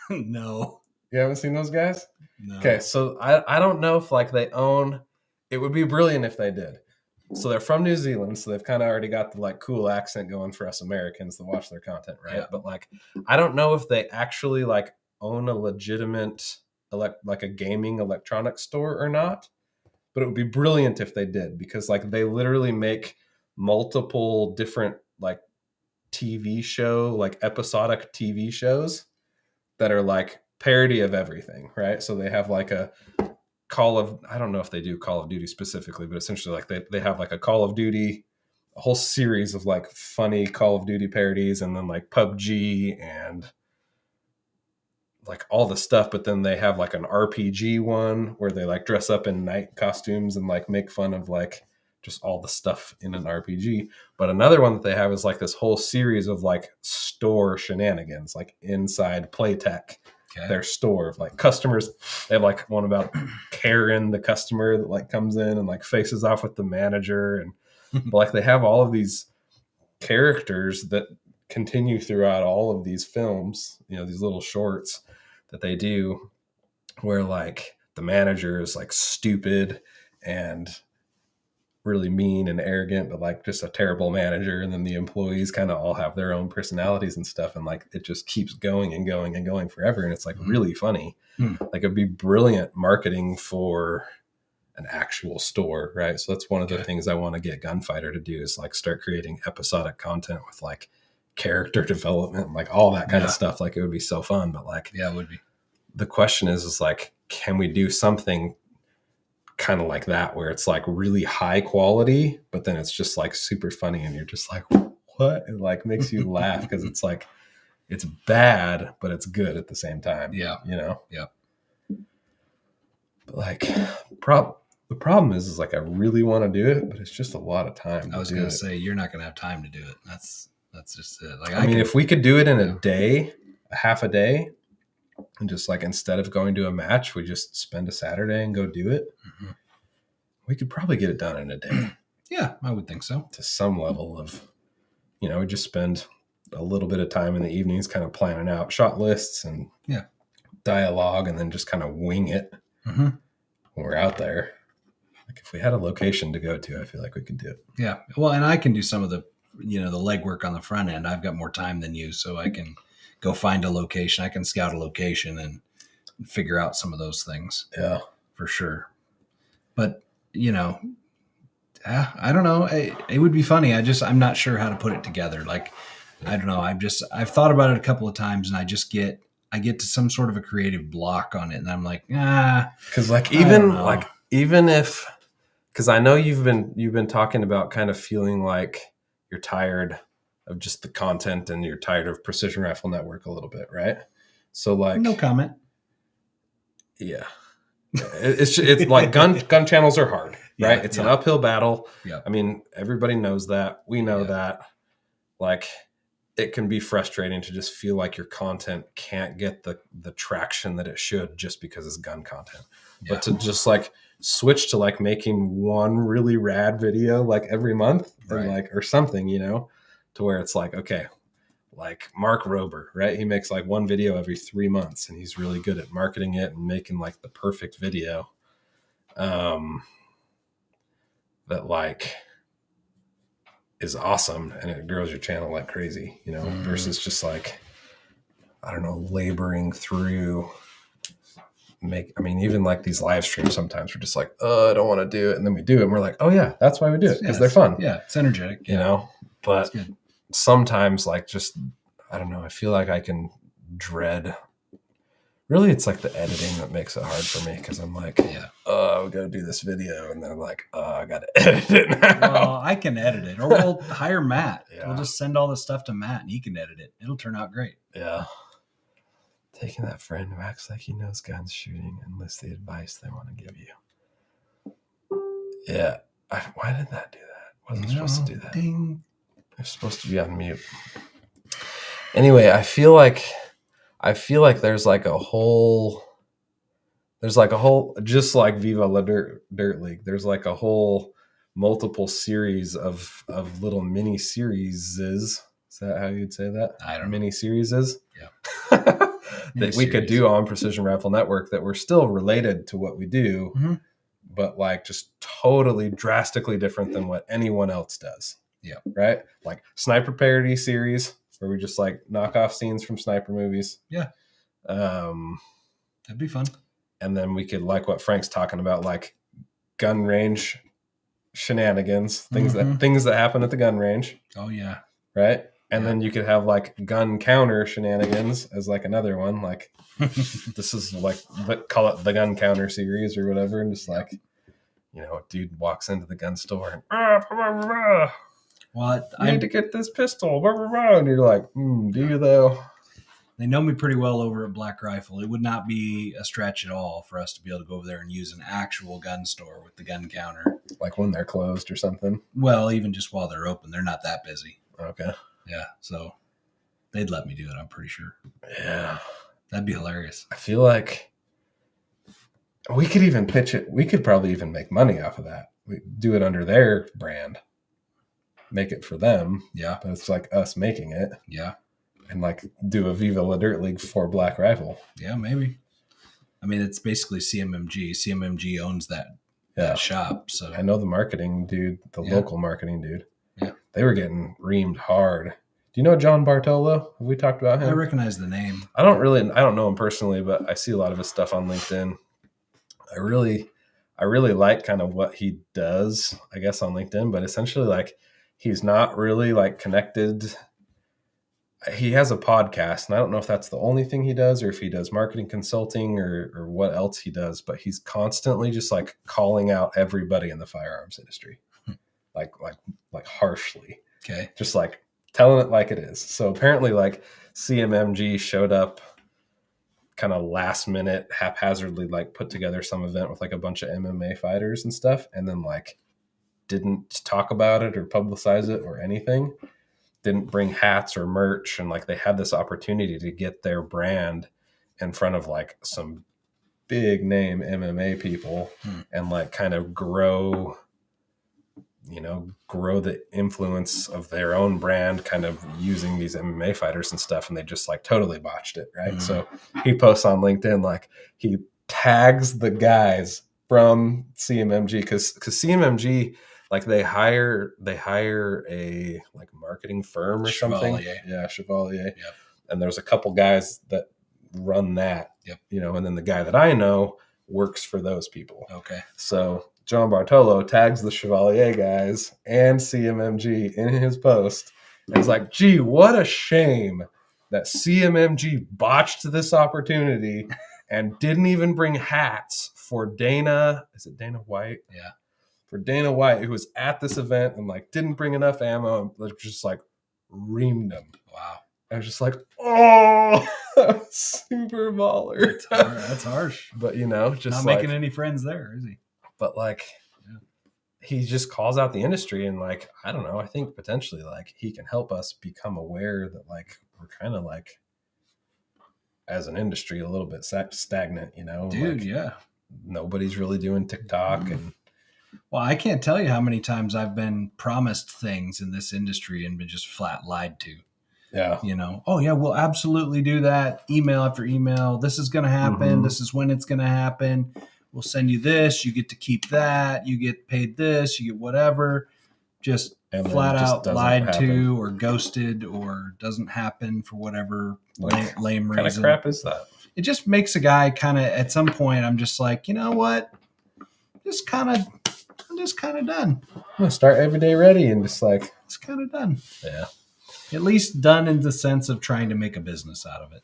[SPEAKER 1] No.
[SPEAKER 2] You haven't seen those guys?
[SPEAKER 1] No.
[SPEAKER 2] Okay, so I don't know if like they own. It would be brilliant if they did. So they're from New Zealand, so they've kind of already got the like cool accent going for us Americans that watch their content, right? Yeah. But like, I don't know if they actually like own a legitimate like a gaming electronics store or not. But it would be brilliant if they did, because like they literally make multiple different like TV show, like episodic TV shows that are like parody of everything, right? So they have like a I don't know if they do Call of Duty specifically, but essentially like they have like a Call of Duty, a whole series of like funny Call of Duty parodies, and then like PUBG and like all the stuff, but then they have like an RPG one where they like dress up in night costumes and like make fun of like just all the stuff in an RPG. But another one that they have is like this whole series of like store shenanigans, like inside Playtech, their store of like customers. They have like one about Karen, the customer that like comes in and like faces off with the manager. And but, like they have all of these characters that continue throughout all of these films, you know, these little shorts that they do where like the manager is like stupid and really mean and arrogant, but like just a terrible manager. And then the employees kind of all have their own personalities and stuff. And like, it just keeps going and going and going forever. And it's like really funny. Like it'd be brilliant marketing for an actual store, right? So that's one of the things I want to get Gunfighter to do is like start creating episodic content with like character development, like all that kind of stuff. Like it would be so fun, but like,
[SPEAKER 1] yeah, it would be.
[SPEAKER 2] The question is like, can we do something kind of like that where it's like really high quality, but then it's just like super funny and you're just like, what? It like makes you laugh because it's like, it's bad, but it's good at the same time.
[SPEAKER 1] Yeah.
[SPEAKER 2] You know?
[SPEAKER 1] Yeah.
[SPEAKER 2] But like, the problem is like, I really want to do it, but it's just a lot of time.
[SPEAKER 1] I was going to say, you're not going to have time to do it. That's just it. Like,
[SPEAKER 2] I mean, if we could do it in a day, a half a day, and just like, instead of going to a match, we just spend a Saturday and go do it. Mm-hmm. We could probably get it done in a day.
[SPEAKER 1] Yeah, I would think so.
[SPEAKER 2] To some level of, we just spend a little bit of time in the evenings kind of planning out shot lists and dialogue, and then just kind of wing it when we're out there. Like if we had a location to go to, I feel like we could do it.
[SPEAKER 1] Yeah. Well, and I can do some of the, the legwork on the front end. I've got more time than you, so I can go find a location. I can scout a location and figure out some of those things.
[SPEAKER 2] Yeah,
[SPEAKER 1] for sure. But, I don't know. It would be funny. I'm not sure how to put it together. Like, I don't know. I've thought about it a couple of times and I get to some sort of a creative block on it. And I'm like,
[SPEAKER 2] Cause like, cause I know you've been talking about kind of feeling like you're tired of just the content and you're tired of Precision Rifle Network a little bit. Right. So like,
[SPEAKER 1] no comment.
[SPEAKER 2] Yeah. It's like gun channels are hard, right? It's an uphill battle.
[SPEAKER 1] Yeah.
[SPEAKER 2] I mean, everybody knows that. We know that. Like, it can be frustrating to just feel like your content can't get the traction that it should just because it's gun content. Yeah. But to just like switch to like making one really rad video like every month, and like, or something, to where it's like, okay, like Mark Rober, right? He makes like one video every 3 months and he's really good at marketing it and making like the perfect video. That like is awesome and it grows your channel like crazy, versus just like, I don't know, laboring through even like these live streams, sometimes we're just like, I don't want to do it. And then we do it and we're like, oh yeah, that's why we do it. Because they're fun.
[SPEAKER 1] Yeah. It's energetic,
[SPEAKER 2] but sometimes like just, I don't know, I feel like I can dread. Really, it's like the editing that makes it hard for me because I'm like, we got to do this video. And then I'm like, I got to edit it now.
[SPEAKER 1] Well, I can edit it. Or we'll hire Matt. Yeah. We'll just send all this stuff to Matt and he can edit it. It'll turn out great.
[SPEAKER 2] Yeah. Taking that friend who acts like he knows guns shooting and lists the advice they want to give you. Yeah. Why did that do that? Wasn't supposed to do that.
[SPEAKER 1] Ding.
[SPEAKER 2] They're supposed to be on mute. Anyway, I feel like there's like a whole, just like Viva La Dirt League, there's like a whole multiple series of little mini series. Is that how you'd say that?
[SPEAKER 1] I don't know.
[SPEAKER 2] Mini series is?
[SPEAKER 1] Yeah.
[SPEAKER 2] That we could do on Precision Rifle Network that were still related to what we do, but like just totally drastically different than what anyone else does.
[SPEAKER 1] Yeah.
[SPEAKER 2] Right? Like sniper parody series where we just like knock off scenes from sniper movies.
[SPEAKER 1] Yeah. That'd be fun.
[SPEAKER 2] And then we could, like what Frank's talking about, like gun range shenanigans, things that happen at the gun range.
[SPEAKER 1] Oh yeah.
[SPEAKER 2] Right? And then you could have like gun counter shenanigans as like another one. Like this is like, call it the gun counter series or whatever. And just like, a dude walks into the gun store and
[SPEAKER 1] well,
[SPEAKER 2] I need to get this pistol. And you're like, do you though?
[SPEAKER 1] They know me pretty well over at Black Rifle. It would not be a stretch at all for us to be able to go over there and use an actual gun store with the gun counter.
[SPEAKER 2] Like when they're closed or something?
[SPEAKER 1] Well, even just while they're open. They're not that busy.
[SPEAKER 2] Okay.
[SPEAKER 1] Yeah, so they'd let me do it, I'm pretty sure.
[SPEAKER 2] Yeah.
[SPEAKER 1] That'd be hilarious.
[SPEAKER 2] I feel like we could even pitch it. We could probably even make money off of that. We do it under their brand. Make it for them.
[SPEAKER 1] Yeah.
[SPEAKER 2] But it's like us making it.
[SPEAKER 1] Yeah.
[SPEAKER 2] And like do a Viva La Dirt League for Black Rifle.
[SPEAKER 1] Yeah, maybe. I mean, it's basically CMMG. CMMG owns that shop. So
[SPEAKER 2] I know the marketing dude, the local marketing dude.
[SPEAKER 1] Yeah.
[SPEAKER 2] They were getting reamed hard. Do you know John Bartolo? Have we talked about him?
[SPEAKER 1] I recognize the name.
[SPEAKER 2] I don't know him personally, but I see a lot of his stuff on LinkedIn. I really like kind of what he does, I guess, on LinkedIn, but essentially like he's not really like connected. He has a podcast, and I don't know if that's the only thing he does or if he does marketing consulting or what else he does, but he's constantly just like calling out everybody in the firearms industry, like harshly.
[SPEAKER 1] Okay.
[SPEAKER 2] Just like telling it like it is. So apparently like CMMG showed up kind of last minute, haphazardly, like put together some event with like a bunch of MMA fighters and stuff, and then like didn't talk about it or publicize it or anything. Didn't bring hats or merch, and like they had this opportunity to get their brand in front of like some big name MMA people and like kind of grow the influence of their own brand, kind of using these MMA fighters and stuff, and they just like totally botched it, right? So he posts on LinkedIn, like he tags the guys from CMMG because CMMG, like they hire a like marketing firm or something. Yeah, Chevalier.
[SPEAKER 1] Yep.
[SPEAKER 2] And there's a couple guys that run that.
[SPEAKER 1] Yep.
[SPEAKER 2] And then the guy that I know works for those people.
[SPEAKER 1] Okay.
[SPEAKER 2] So John Bartolo tags the Chevalier guys and CMMG in his post. And it's like, gee, what a shame that CMMG botched this opportunity and didn't even bring hats for Dana. Is it Dana White?
[SPEAKER 1] Yeah.
[SPEAKER 2] For Dana White, who was at this event and like didn't bring enough ammo and just like reamed him.
[SPEAKER 1] Wow.
[SPEAKER 2] I was just like, oh, super baller.
[SPEAKER 1] That's harsh.
[SPEAKER 2] But just
[SPEAKER 1] not making any friends there, is he?
[SPEAKER 2] But like, he just calls out the industry, and like, I don't know, I think potentially like he can help us become aware that like we're kind of like, as an industry, a little bit stagnant,
[SPEAKER 1] Dude,
[SPEAKER 2] like,
[SPEAKER 1] yeah.
[SPEAKER 2] Nobody's really doing TikTok. And
[SPEAKER 1] well, I can't tell you how many times I've been promised things in this industry and been just flat lied to.
[SPEAKER 2] Yeah.
[SPEAKER 1] Oh yeah, we'll absolutely do that. Email after email. This is going to happen. This is when it's going to happen. We'll send you this. You get to keep that. You get paid this. You get whatever. Just flat out lied to or ghosted or doesn't happen for whatever lame reason. What kind
[SPEAKER 2] of crap is that?
[SPEAKER 1] It just makes a guy kind of, at some point, I'm just like, you know what? I'm just kind of done.
[SPEAKER 2] I'm going to start Everyday Ready and just like.
[SPEAKER 1] It's kind of done.
[SPEAKER 2] Yeah.
[SPEAKER 1] At least done in the sense of trying to make a business out of it.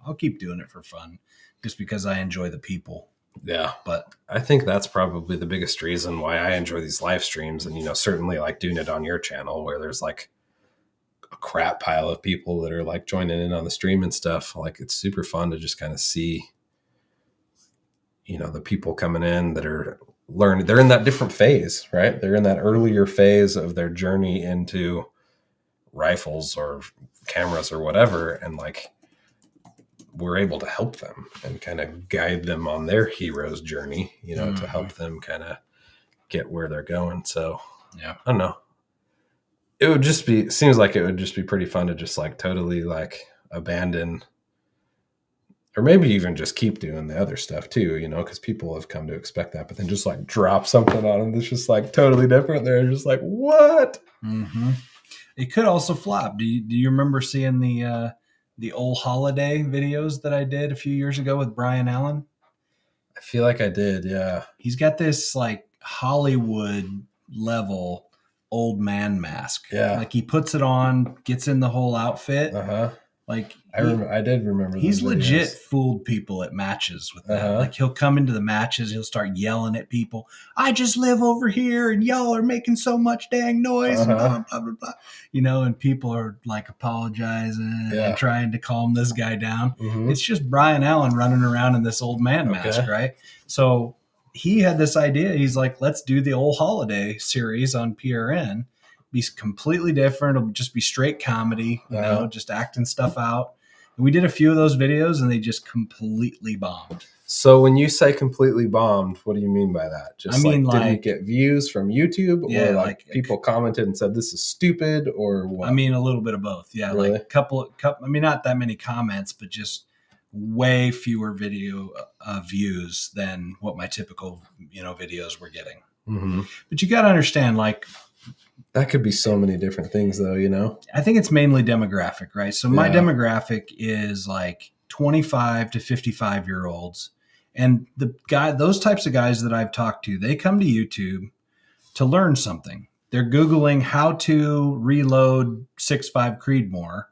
[SPEAKER 1] I'll keep doing it for fun just because I enjoy the people.
[SPEAKER 2] Yeah.
[SPEAKER 1] But
[SPEAKER 2] I think that's probably the biggest reason why I enjoy these live streams. And, certainly like doing it on your channel where there's like a crap pile of people that are like joining in on the stream and stuff. Like it's super fun to just kind of see, the people coming in that are learning. They're in that different phase, right? They're in that earlier phase of their journey into rifles or cameras or whatever, and like we're able to help them and kind of guide them on their hero's journey, to help them kind of get where they're going. So
[SPEAKER 1] yeah,
[SPEAKER 2] I don't know. Seems like it would just be pretty fun to just like totally like abandon, or maybe even just keep doing the other stuff too, because people have come to expect that, but then just like drop something on them that's just like totally different. They're just like, what?
[SPEAKER 1] Mm-hmm. It could also flop. Do you remember seeing the old holiday videos that I did a few years ago with Brian Allen?
[SPEAKER 2] I feel like I did. Yeah.
[SPEAKER 1] He's got this like Hollywood level old man mask.
[SPEAKER 2] Yeah.
[SPEAKER 1] Like he puts it on, gets in the whole outfit.
[SPEAKER 2] Uh-huh.
[SPEAKER 1] Like
[SPEAKER 2] I did remember.
[SPEAKER 1] He's legit fooled people at matches with that. Like he'll come into the matches, he'll start yelling at people. I just live over here, and y'all are making so much dang noise, and blah blah blah blah. And people are like apologizing and trying to calm this guy down. It's just Brian Allen running around in this old man mask, right? So he had this idea. He's like, let's do the old holiday series on PRN. Be completely different. It'll just be straight comedy, just acting stuff out. And we did a few of those videos and they just completely bombed.
[SPEAKER 2] So when you say completely bombed, what do you mean by that? Just didn't get views from YouTube, or like people commented and said this is stupid, or what?
[SPEAKER 1] I mean, a little bit of both. Yeah. Really? Like couple, I mean, not that many comments, but just way fewer video views than what my typical, videos were getting. But you got to understand, like,
[SPEAKER 2] that could be so many different things though, I
[SPEAKER 1] think it's mainly demographic, right? So my demographic is like 25 to 55 year olds. And those types of guys that I've talked to, they come to YouTube to learn something. They're Googling how to reload 6.5 Creedmoor,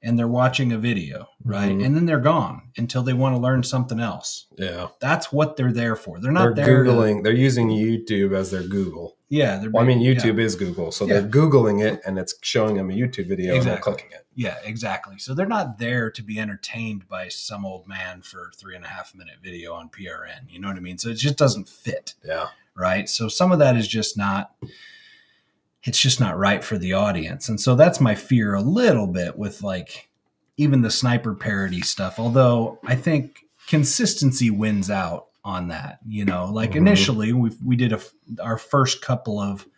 [SPEAKER 1] and they're watching a video, right? Mm-hmm. And then they're gone until they want to learn something else.
[SPEAKER 2] Yeah.
[SPEAKER 1] That's what they're there for. They're not there
[SPEAKER 2] Googling. They're using YouTube as their Google.
[SPEAKER 1] Yeah.
[SPEAKER 2] YouTube is Google. So they're Googling it, and it's showing them a YouTube video, and they're clicking it.
[SPEAKER 1] Yeah, exactly. So they're not there to be entertained by some old man for 3.5-minute video on PRN. You know what I mean? So it just doesn't fit.
[SPEAKER 2] Yeah.
[SPEAKER 1] Right. So some of that is just not, it's just not right for the audience. And so that's my fear a little bit with like even the sniper parody stuff. Although I think consistency wins out on that, like initially we did our first couple of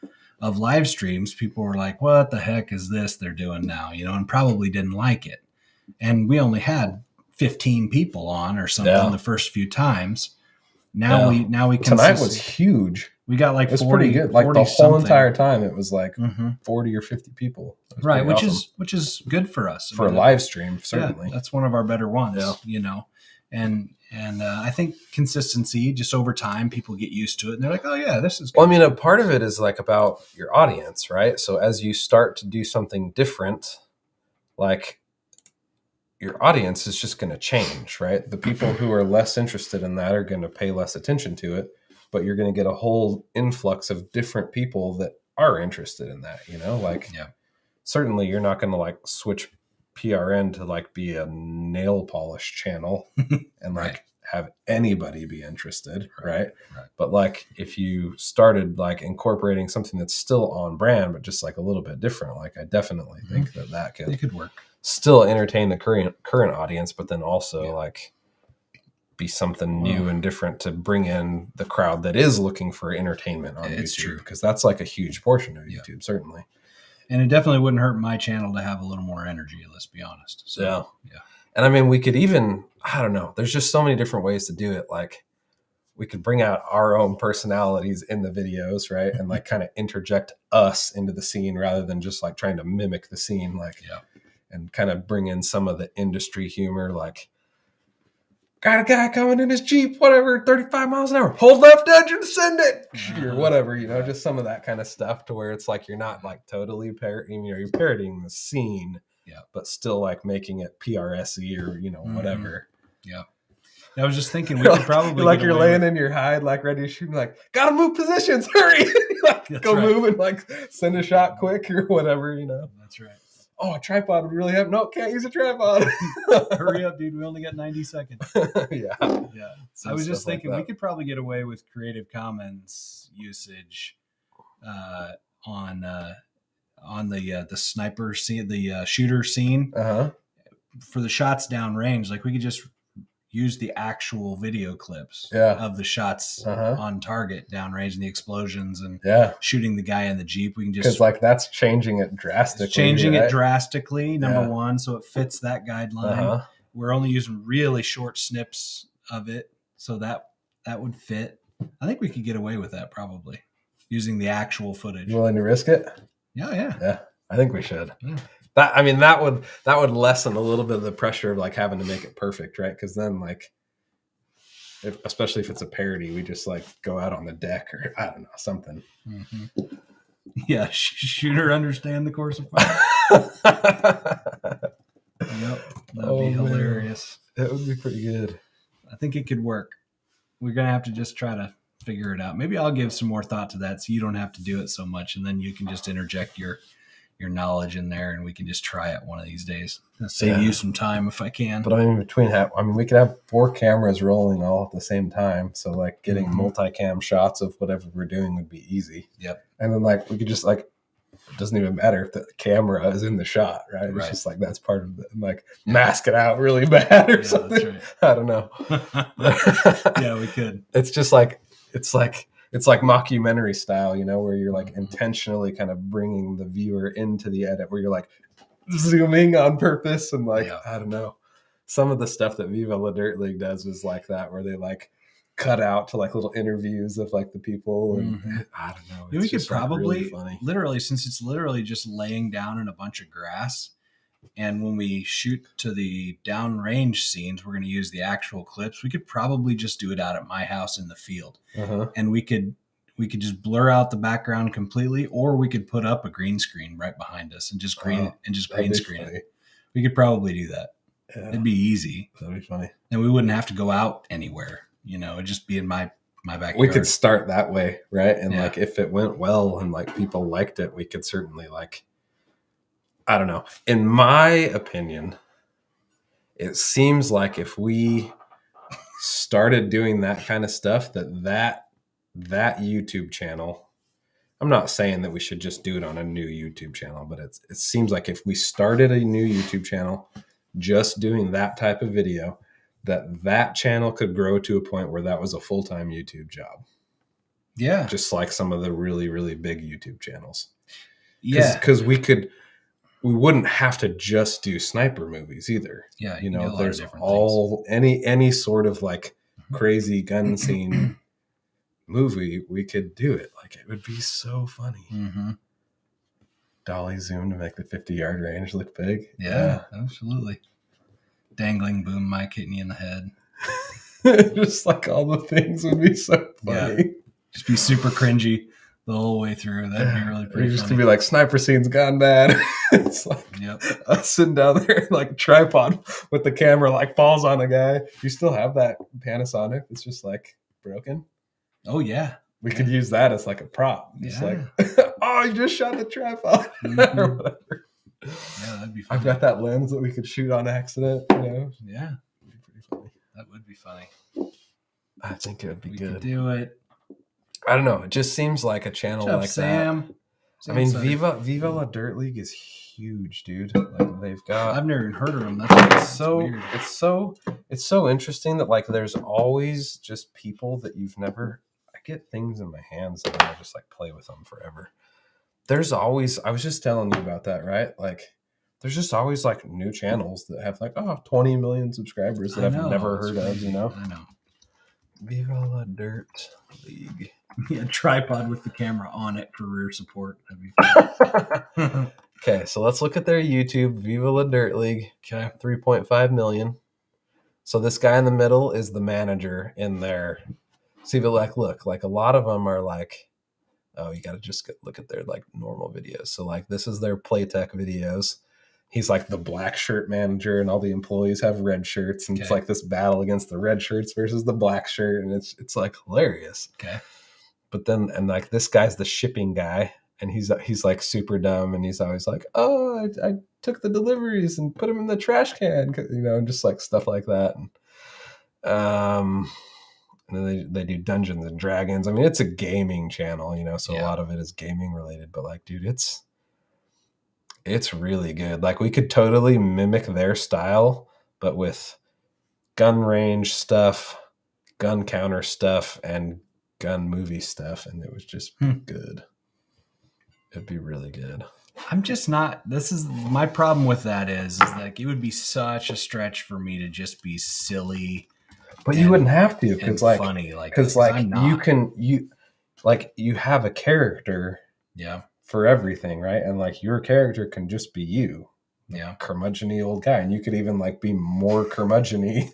[SPEAKER 1] live streams. People were like, what the heck is this they're doing now? And probably didn't like it. And we only had 15 people on or something the first few times. Now we
[SPEAKER 2] tonight was huge.
[SPEAKER 1] We got like 40,
[SPEAKER 2] it's pretty good. Like the whole entire time, it was like 40 or 50 people.
[SPEAKER 1] Right, which is good for us
[SPEAKER 2] for a live stream. Certainly,
[SPEAKER 1] that's one of our better ones. And I think consistency, just over time, people get used to it, and they're like, "Oh yeah, this is good."
[SPEAKER 2] Well, I mean, a part of it is like about your audience, right? So as you start to do something different, like your audience is just going to change, right? The people who are less interested in that are going to pay less attention to it, but you're going to get a whole influx of different people that are interested in that, certainly you're not going to like switch PRN to like be a nail polish channel and like have anybody be interested. Right. But like if you started like incorporating something that's still on brand, but just like a little bit different, like I definitely think that
[SPEAKER 1] could work.
[SPEAKER 2] Still entertain the current audience, but then also like be something new and different to bring in the crowd that is looking for entertainment on
[SPEAKER 1] it's
[SPEAKER 2] YouTube.
[SPEAKER 1] True.
[SPEAKER 2] Because that's like a huge portion of YouTube, certainly.
[SPEAKER 1] And it definitely wouldn't hurt my channel to have a little more energy, let's be honest. So, yeah.
[SPEAKER 2] And I mean, we could even, I don't know, there's just so many different ways to do it. Like we could bring out our own personalities in the videos, right? And like kind of interject us into the scene rather than just like trying to mimic the scene. And kind of bring in some of the industry humor, like got a guy coming in his Jeep, whatever, 35 miles an hour, hold left edge and send it, or whatever, just some of that kind of stuff to where it's like you're not like totally parodying, you're parodying the scene, but still like making it PRS-y or, whatever.
[SPEAKER 1] Yeah. I was just thinking we could probably
[SPEAKER 2] like you're laying in your hide, like ready to shoot, like gotta move positions, hurry, move and like send a shot quick or whatever,
[SPEAKER 1] That's right.
[SPEAKER 2] Oh, a tripod would really help. No, can't use a tripod.
[SPEAKER 1] Hurry up, dude. We only got 90 seconds.
[SPEAKER 2] Yeah.
[SPEAKER 1] I was just thinking we could probably get away with Creative Commons usage on the sniper scene, the shooter scene for the shots downrange. Like we could just use the actual video clips of the shots on target downrange and the explosions and shooting the guy in the Jeep. We can just
[SPEAKER 2] because like that's changing it drastically.
[SPEAKER 1] It drastically, number one, so it fits that guideline. We're only using really short snips of it, so that would fit. I think we could get away with that probably using the actual footage.
[SPEAKER 2] You willing to risk it?
[SPEAKER 1] Yeah.
[SPEAKER 2] I think we should. Yeah. That would lessen a little bit of the pressure of like having to make it perfect, right? Because then like, especially if it's a parody, we just like go out on the deck or I don't know, something.
[SPEAKER 1] Yeah, shooter understand the course of fire. That'd be hilarious.
[SPEAKER 2] That would be pretty good.
[SPEAKER 1] I think it could work. We're gonna have to just try to figure it out. Maybe I'll give some more thought to that so you don't have to do it so much, and then you can just interject your knowledge in there, and we can just try it one of these days. I'll save you some time if I can.
[SPEAKER 2] But I mean, we could have 4 cameras rolling all at the same time. So like getting multicam shots of whatever we're doing would be easy.
[SPEAKER 1] Yep.
[SPEAKER 2] And then like we could just like, it doesn't even matter if the camera is in the shot, right? It's just like that's part of it. Like mask it out really bad or something. That's right. I don't know.
[SPEAKER 1] Yeah, we could.
[SPEAKER 2] It's just like it's like mockumentary style, where you're like intentionally kind of bringing the viewer into the edit, where you're like zooming on purpose and like, I don't know. Some of the stuff that Viva La Dirt League does is like that, where they like cut out to like little interviews of like the people. And I don't know.
[SPEAKER 1] We could probably like really literally, since it's literally just laying down in a bunch of grass And when we shoot to the downrange scenes, we're going to use the actual clips. We could probably just do it out at my house in the field. And we could just blur out the background completely, or we could put up a green screen right behind us and just green screen it. We could probably do that. Yeah. It'd be easy.
[SPEAKER 2] That'd be funny.
[SPEAKER 1] And we wouldn't have to go out anywhere. It'd just be in my backyard.
[SPEAKER 2] We could start that way, right? And like if it went well and like people liked it, we could certainly like, I don't know. In my opinion, it seems like if we started doing that kind of stuff, that YouTube channel, I'm not saying that we should just do it on a new YouTube channel, but it seems like if we started a new YouTube channel just doing that type of video, that channel could grow to a point where that was a full-time YouTube job.
[SPEAKER 1] Yeah.
[SPEAKER 2] Just like some of the really, really big YouTube channels.
[SPEAKER 1] Yeah.
[SPEAKER 2] Because we wouldn't have to just do sniper movies either.
[SPEAKER 1] Yeah.
[SPEAKER 2] There's any sort of like crazy gun scene movie, we could do it. Like it would be so funny.
[SPEAKER 1] Mm-hmm.
[SPEAKER 2] Dolly zoom to make the 50-yard range look big.
[SPEAKER 1] Yeah, absolutely. Dangling boom mic hitting you in the head.
[SPEAKER 2] Just like all the things would be so funny. Yeah.
[SPEAKER 1] Just be super cringy the whole way through. That'd be really pretty funny.
[SPEAKER 2] Just to be like, sniper scene's gone bad. It's like us sitting down there like tripod with the camera like falls on the guy. You still have that Panasonic? It's just like broken.
[SPEAKER 1] Oh yeah.
[SPEAKER 2] We could use that as like a prop. Just like, oh, you just shot the tripod or whatever.
[SPEAKER 1] Yeah, that'd be funny.
[SPEAKER 2] I've got that lens that we could shoot on accident.
[SPEAKER 1] Yeah. That'd be pretty funny. That would be funny.
[SPEAKER 2] I think it would be good.
[SPEAKER 1] We could do it.
[SPEAKER 2] I don't know. It just seems like a channel like
[SPEAKER 1] Sam.
[SPEAKER 2] that. I mean, Viva La Dirt League is huge, dude. Like they've got.
[SPEAKER 1] I've never even heard of them. That's weird.
[SPEAKER 2] It's so interesting that like there's always just people that you've never. I get things in my hands and I just like play with them forever. There's always. I was just telling you about that, right? Like. There's just always like new channels that have like 20 million subscribers that I've never heard of.
[SPEAKER 1] I know.
[SPEAKER 2] Viva La Dirt League.
[SPEAKER 1] Yeah, tripod with the camera on it for rear support. That'd be fun.
[SPEAKER 2] Okay, so let's look at their YouTube, Viva La Dirt League.
[SPEAKER 1] Okay.
[SPEAKER 2] 3.5 million. So this guy in the middle is the manager in there. See, but like, look, like a lot of them are like, oh, you got to just look at their like normal videos. So like this is their Playtech videos. He's like the black shirt manager and all the employees have red shirts. And It's like this battle against the red shirts versus the black shirt. And it's like hilarious.
[SPEAKER 1] Okay.
[SPEAKER 2] But then, and like this guy's the shipping guy and he's like super dumb. And he's always like, oh, I took the deliveries and put them in the trash can, and just like stuff like that. And then they do Dungeons and Dragons. I mean, it's a gaming channel, so a lot of it is gaming related, but like, dude, it's really good. Like we could totally mimic their style, but with gun range stuff, gun counter stuff, and gun movie stuff. And it was just good. It'd be really good.
[SPEAKER 1] I'm just not, this is my problem with that is like, it would be such a stretch for me to just be silly.
[SPEAKER 2] But you wouldn't have to. Cause like,
[SPEAKER 1] funny.
[SPEAKER 2] Cause like you have a character.
[SPEAKER 1] Yeah.
[SPEAKER 2] For everything, right? And like your character can just be you, curmudgeon-y old guy, and you could even like be more curmudgeon-y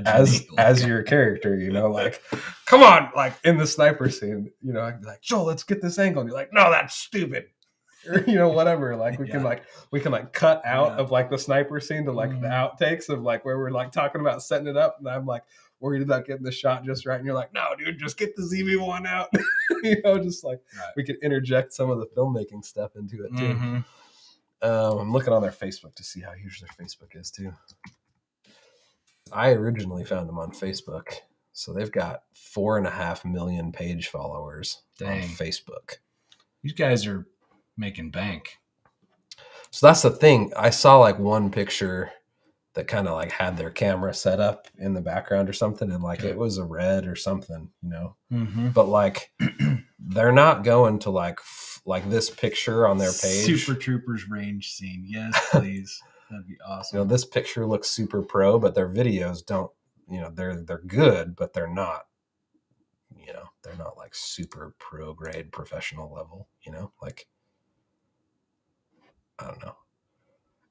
[SPEAKER 2] as your character, like come on, like in the sniper scene, I'd be like, Joel, let's get this angle, and you're like, no, that's stupid, or whatever. Like we can cut out of like the sniper scene to like the outtakes of like where we're like talking about setting it up, and I'm like worried about getting the shot just right, and you're like, no, dude, just get the ZV1 out. Just like we could interject some of the filmmaking stuff into it too. Mm-hmm. I'm looking on their Facebook to see how huge their Facebook is too. I originally found them on Facebook, so they've got 4.5 million page followers on Facebook.
[SPEAKER 1] These guys are making bank.
[SPEAKER 2] So that's the thing. I saw like one picture that kind of like had their camera set up in the background or something. And like, it was a red or something, but like, they're not going to like this picture on their page.
[SPEAKER 1] Super Troopers range scene. Yes, please. That'd be awesome.
[SPEAKER 2] This picture looks super pro, but their videos don't, they're good, but they're not, they're not like super pro grade professional level, like, I don't know.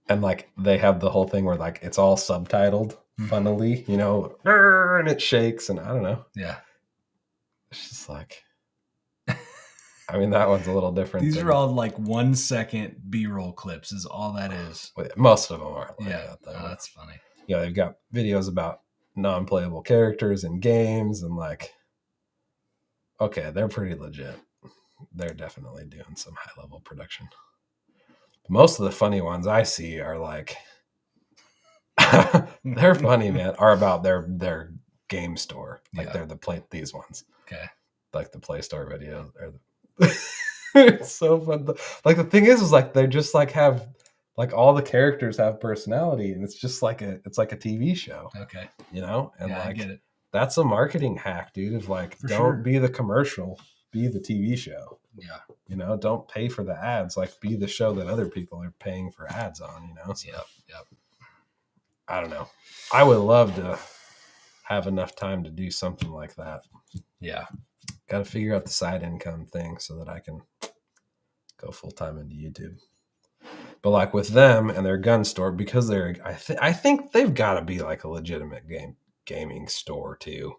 [SPEAKER 2] And like they have the whole thing where like it's all subtitled funnily, you know, and it shakes and I don't know.
[SPEAKER 1] Yeah.
[SPEAKER 2] It's just like, I mean, that one's a little different.
[SPEAKER 1] These are all like 1 second B-roll clips is all that is.
[SPEAKER 2] Most of them are like
[SPEAKER 1] that,
[SPEAKER 2] though.
[SPEAKER 1] Oh, that's funny.
[SPEAKER 2] Yeah, they've got videos about non-playable characters in games and like, okay, they're pretty legit. They're definitely doing some high-level production. Most of the funny ones I see are like, they're funny, man, are about their game store. Like they're these ones.
[SPEAKER 1] Okay.
[SPEAKER 2] Like the Play Store videos. It's so fun. Like the thing is like they just like have like all the characters have personality and it's just like a TV show.
[SPEAKER 1] Okay.
[SPEAKER 2] You know? And
[SPEAKER 1] I get it.
[SPEAKER 2] That's a marketing hack, dude, of like don't be the commercial, be the TV show.
[SPEAKER 1] Yeah.
[SPEAKER 2] You know, don't pay for the ads, like be the show that other people are paying for ads on, you know? So,
[SPEAKER 1] Yep.
[SPEAKER 2] I don't know. I would love to have enough time to do something like that.
[SPEAKER 1] Yeah.
[SPEAKER 2] Got to figure out the side income thing so that I can go full time into YouTube. But like with them and their gun store, because I think they've got to be like a legitimate gaming store too,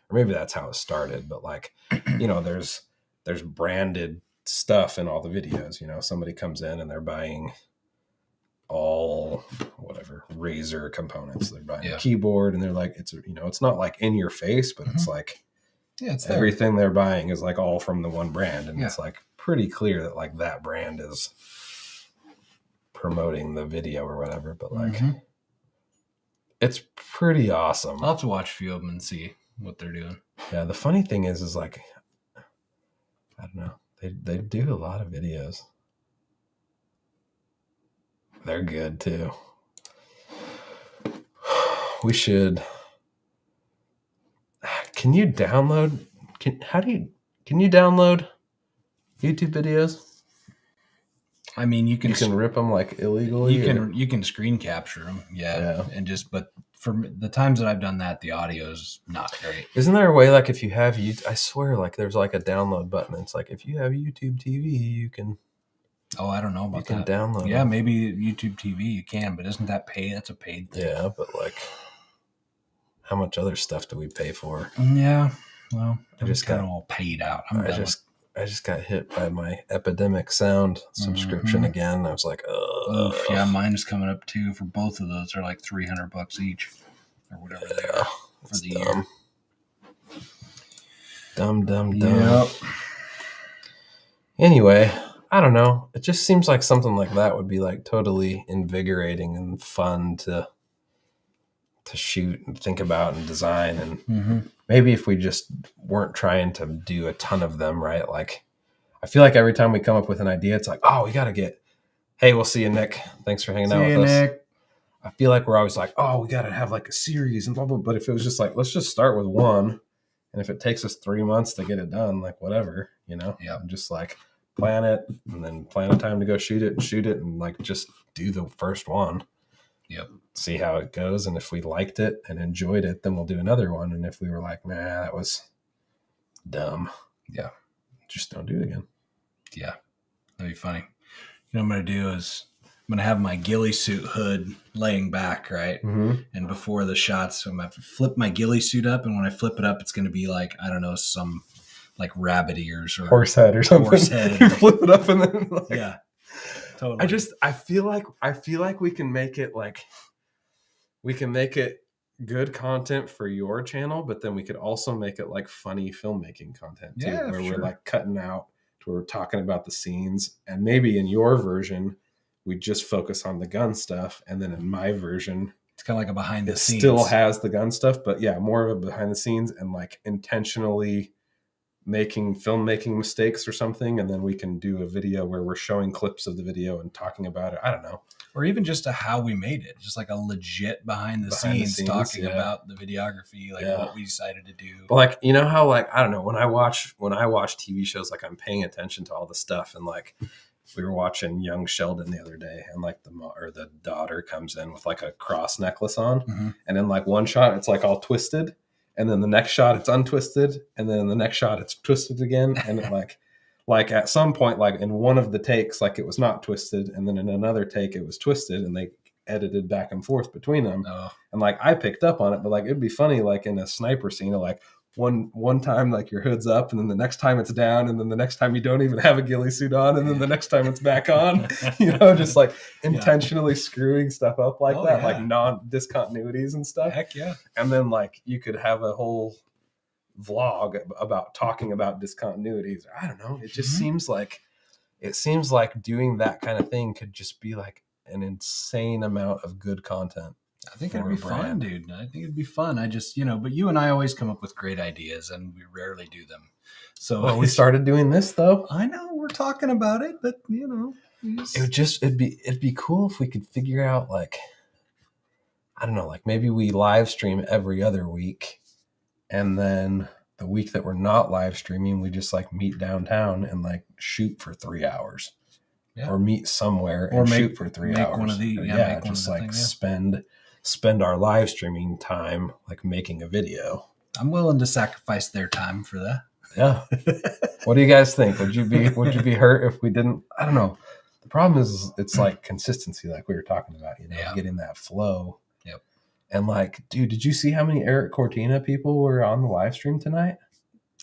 [SPEAKER 2] or maybe that's how it started. But like, you know, there's branded stuff in all the videos. You know, somebody comes in and they're buying all whatever Razer components. They're buying a keyboard and they're like, it's not like in your face, but it's like, it's everything they're buying is like all from the one brand. And it's like pretty clear that like that brand is promoting the video or whatever, but like, it's pretty awesome.
[SPEAKER 1] I'll have to watch a few of them and see what they're doing.
[SPEAKER 2] Yeah. The funny thing is like, I don't know. They do a lot of videos. They're good too. We should. Can you download? Can you download YouTube videos?
[SPEAKER 1] I mean, you can
[SPEAKER 2] rip them like illegally.
[SPEAKER 1] You can screen capture them, and but for the times that I've done that, the audio is not great.
[SPEAKER 2] Isn't there a way like if you have I swear like there's like a download button. It's like if you have YouTube TV, you can.
[SPEAKER 1] Oh, I don't know about that.
[SPEAKER 2] You can download.
[SPEAKER 1] Yeah, maybe YouTube TV you can, but isn't that paid? That's a paid thing.
[SPEAKER 2] Yeah, but like, how much other stuff do we pay for?
[SPEAKER 1] Yeah, well, I just got all paid out.
[SPEAKER 2] I just got hit by my Epidemic Sound subscription again. I was like,
[SPEAKER 1] oof, yeah, mine is coming up too. For both of those, they're like $300 each, or whatever they are for the year.
[SPEAKER 2] Dumb. Yep. Anyway, I don't know. It just seems like something like that would be like totally invigorating and fun to shoot and think about and design. And maybe if we just weren't trying to do a ton of them, right? Like, I feel like every time we come up with an idea, it's like, oh, we got to get, hey, we'll see you, Nick. Thanks for hanging out with us. Nick. I feel like we're always like, oh, we got to have like a series and blah, blah. But if it was just like, let's just start with one. And if it takes us 3 months to get it done, like whatever, you know, just like plan it and then plan a time to go shoot it and like just do the first one.
[SPEAKER 1] Yep.
[SPEAKER 2] See how it goes. And if we liked it and enjoyed it, then we'll do another one. And if we were like, nah, that was dumb.
[SPEAKER 1] Yeah.
[SPEAKER 2] Just don't do it again.
[SPEAKER 1] Yeah. That'd be funny. You know what I'm going to do is I'm going to have my ghillie suit hood laying back, right? And before the shots, I'm going to flip my ghillie suit up. And when I flip it up, it's going to be like, I don't know, some like rabbit ears or
[SPEAKER 2] horse head or something.
[SPEAKER 1] Horse head.
[SPEAKER 2] You flip it up and then like,
[SPEAKER 1] yeah. Totally.
[SPEAKER 2] I feel like we can make it good content for your channel, but then we could also make it like funny filmmaking content too, where we're like cutting out to where we're talking about the scenes, and maybe in your version we just focus on the gun stuff, and then in my version
[SPEAKER 1] it's kind of like a behind the scenes.
[SPEAKER 2] It still has the gun stuff, but yeah, more of a behind the scenes and like intentionally making filmmaking mistakes or something, and then we can do a video where we're showing clips of the video and talking about it. I don't know.
[SPEAKER 1] Or even just how we made it. Just like a legit behind the scenes talking about the videography, like what we decided to do.
[SPEAKER 2] But like, you know how like, I don't know, when I watch TV shows, like I'm paying attention to all the stuff, and like we were watching Young Sheldon the other day, and like the daughter comes in with like a cross necklace on, and in like one shot it's like all twisted. And then the next shot, it's untwisted. And then the next shot, it's twisted again. And it like at some point, like in one of the takes, like it was not twisted, and then in another take it was twisted, and they edited back and forth between them. And like I picked up on it, but like it'd be funny, like in a sniper scene, like one time like your hood's up, and then the next time it's down, and then the next time you don't even have a ghillie suit on, and then the next time it's back on. Just like intentionally screwing stuff up like that, like non-discontinuities and stuff.
[SPEAKER 1] Heck yeah.
[SPEAKER 2] And then like you could have a whole vlog about talking about discontinuities. I don't know. It just seems like doing that kind of thing could just be like an insane amount of good content.
[SPEAKER 1] I think it'd be fun, dude. I think it'd be fun. I just, but you and I always come up with great ideas, and we rarely do them. So
[SPEAKER 2] we started doing this though.
[SPEAKER 1] I know we're talking about it, but
[SPEAKER 2] it'd be cool if we could figure out like, I don't know, like maybe we live stream every other week, and then the week that we're not live streaming, we just like meet downtown and like shoot for 3 hours. Yeah. Or meet somewhere and shoot for 3 hours.
[SPEAKER 1] One of the,
[SPEAKER 2] just like spend our live streaming time like making a video.
[SPEAKER 1] I'm willing to sacrifice their time for that.
[SPEAKER 2] Yeah. What do you guys think? Would you be hurt if we didn't? I don't know. The problem is it's like consistency, like we were talking about, getting that flow.
[SPEAKER 1] Yep.
[SPEAKER 2] And like, dude, did you see how many Eric Cortina people were on the live stream tonight?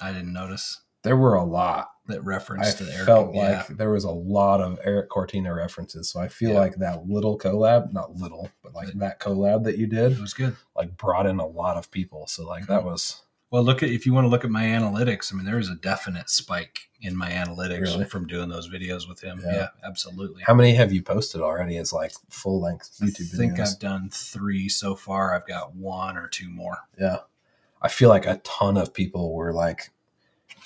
[SPEAKER 1] I didn't notice.
[SPEAKER 2] There were a lot
[SPEAKER 1] that referenced to Eric.
[SPEAKER 2] I felt like there was a lot of Eric Cortina references. So I feel like that little collab, not little, but like that collab that you did,
[SPEAKER 1] it was good.
[SPEAKER 2] Like brought in a lot of people. So like that was.
[SPEAKER 1] Well, if you want to look at my analytics, I mean, there was a definite spike in my analytics from doing those videos with him. Yeah, absolutely.
[SPEAKER 2] How many have you posted already as like full length YouTube videos?
[SPEAKER 1] I think I've done 3 so far. I've got 1 or 2 more.
[SPEAKER 2] Yeah. I feel like a ton of people were like,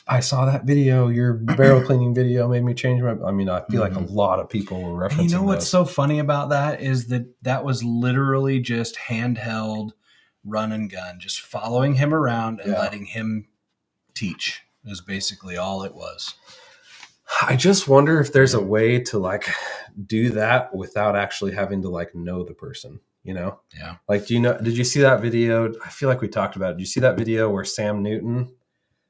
[SPEAKER 2] I saw that video, your barrel cleaning video made me change my. I mean, I feel like a lot of people were referencing.
[SPEAKER 1] And what's so funny about that is that was literally just handheld, run and gun, just following him around and letting him teach. Is basically all it was.
[SPEAKER 2] I just wonder if there's a way to like do that without actually having to like know the person.
[SPEAKER 1] Yeah.
[SPEAKER 2] Like, did you see that video? I feel like we talked about it. Did you see that video where Sam Newton,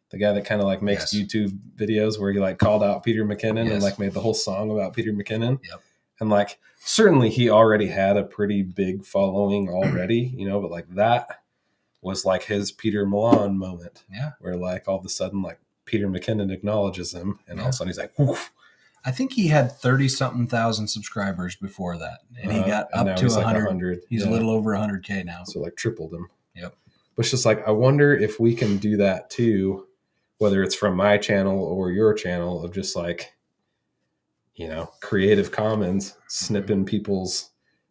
[SPEAKER 2] the guy that kind of like makes YouTube videos, where he like called out Peter McKinnon and like made the whole song about Peter McKinnon?
[SPEAKER 1] Yep.
[SPEAKER 2] And like, certainly he already had a pretty big following already, but like that was like his Peter Milan moment.
[SPEAKER 1] Yeah.
[SPEAKER 2] Where like all of a sudden like Peter McKinnon acknowledges him, and all of a sudden he's like, woof.
[SPEAKER 1] I think he had 30-something thousand subscribers before that, and he got up to 100. He's a little over 100K now.
[SPEAKER 2] So like tripled him.
[SPEAKER 1] Yep.
[SPEAKER 2] But it's just like, I wonder if we can do that too, whether it's from my channel or your channel, of just like, Creative Commons, snipping people's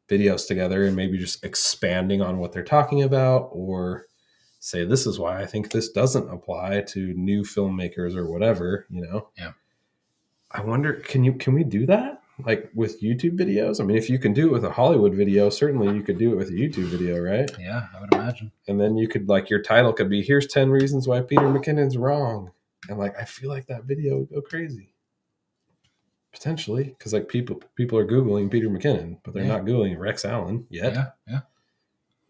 [SPEAKER 2] videos together and maybe just expanding on what they're talking about, or say, this is why I think this doesn't apply to new filmmakers or whatever,
[SPEAKER 1] Yeah.
[SPEAKER 2] I wonder, can we do that? Like with YouTube videos? I mean, if you can do it with a Hollywood video, certainly you could do it with a YouTube video, right?
[SPEAKER 1] Yeah, I would imagine.
[SPEAKER 2] And then you could, like, your title could be, here's 10 reasons why Peter McKinnon's wrong. And like, I feel like that video would go crazy. Potentially. Because like people are Googling Peter McKinnon, but they're not Googling Rex Allen yet.
[SPEAKER 1] Yeah.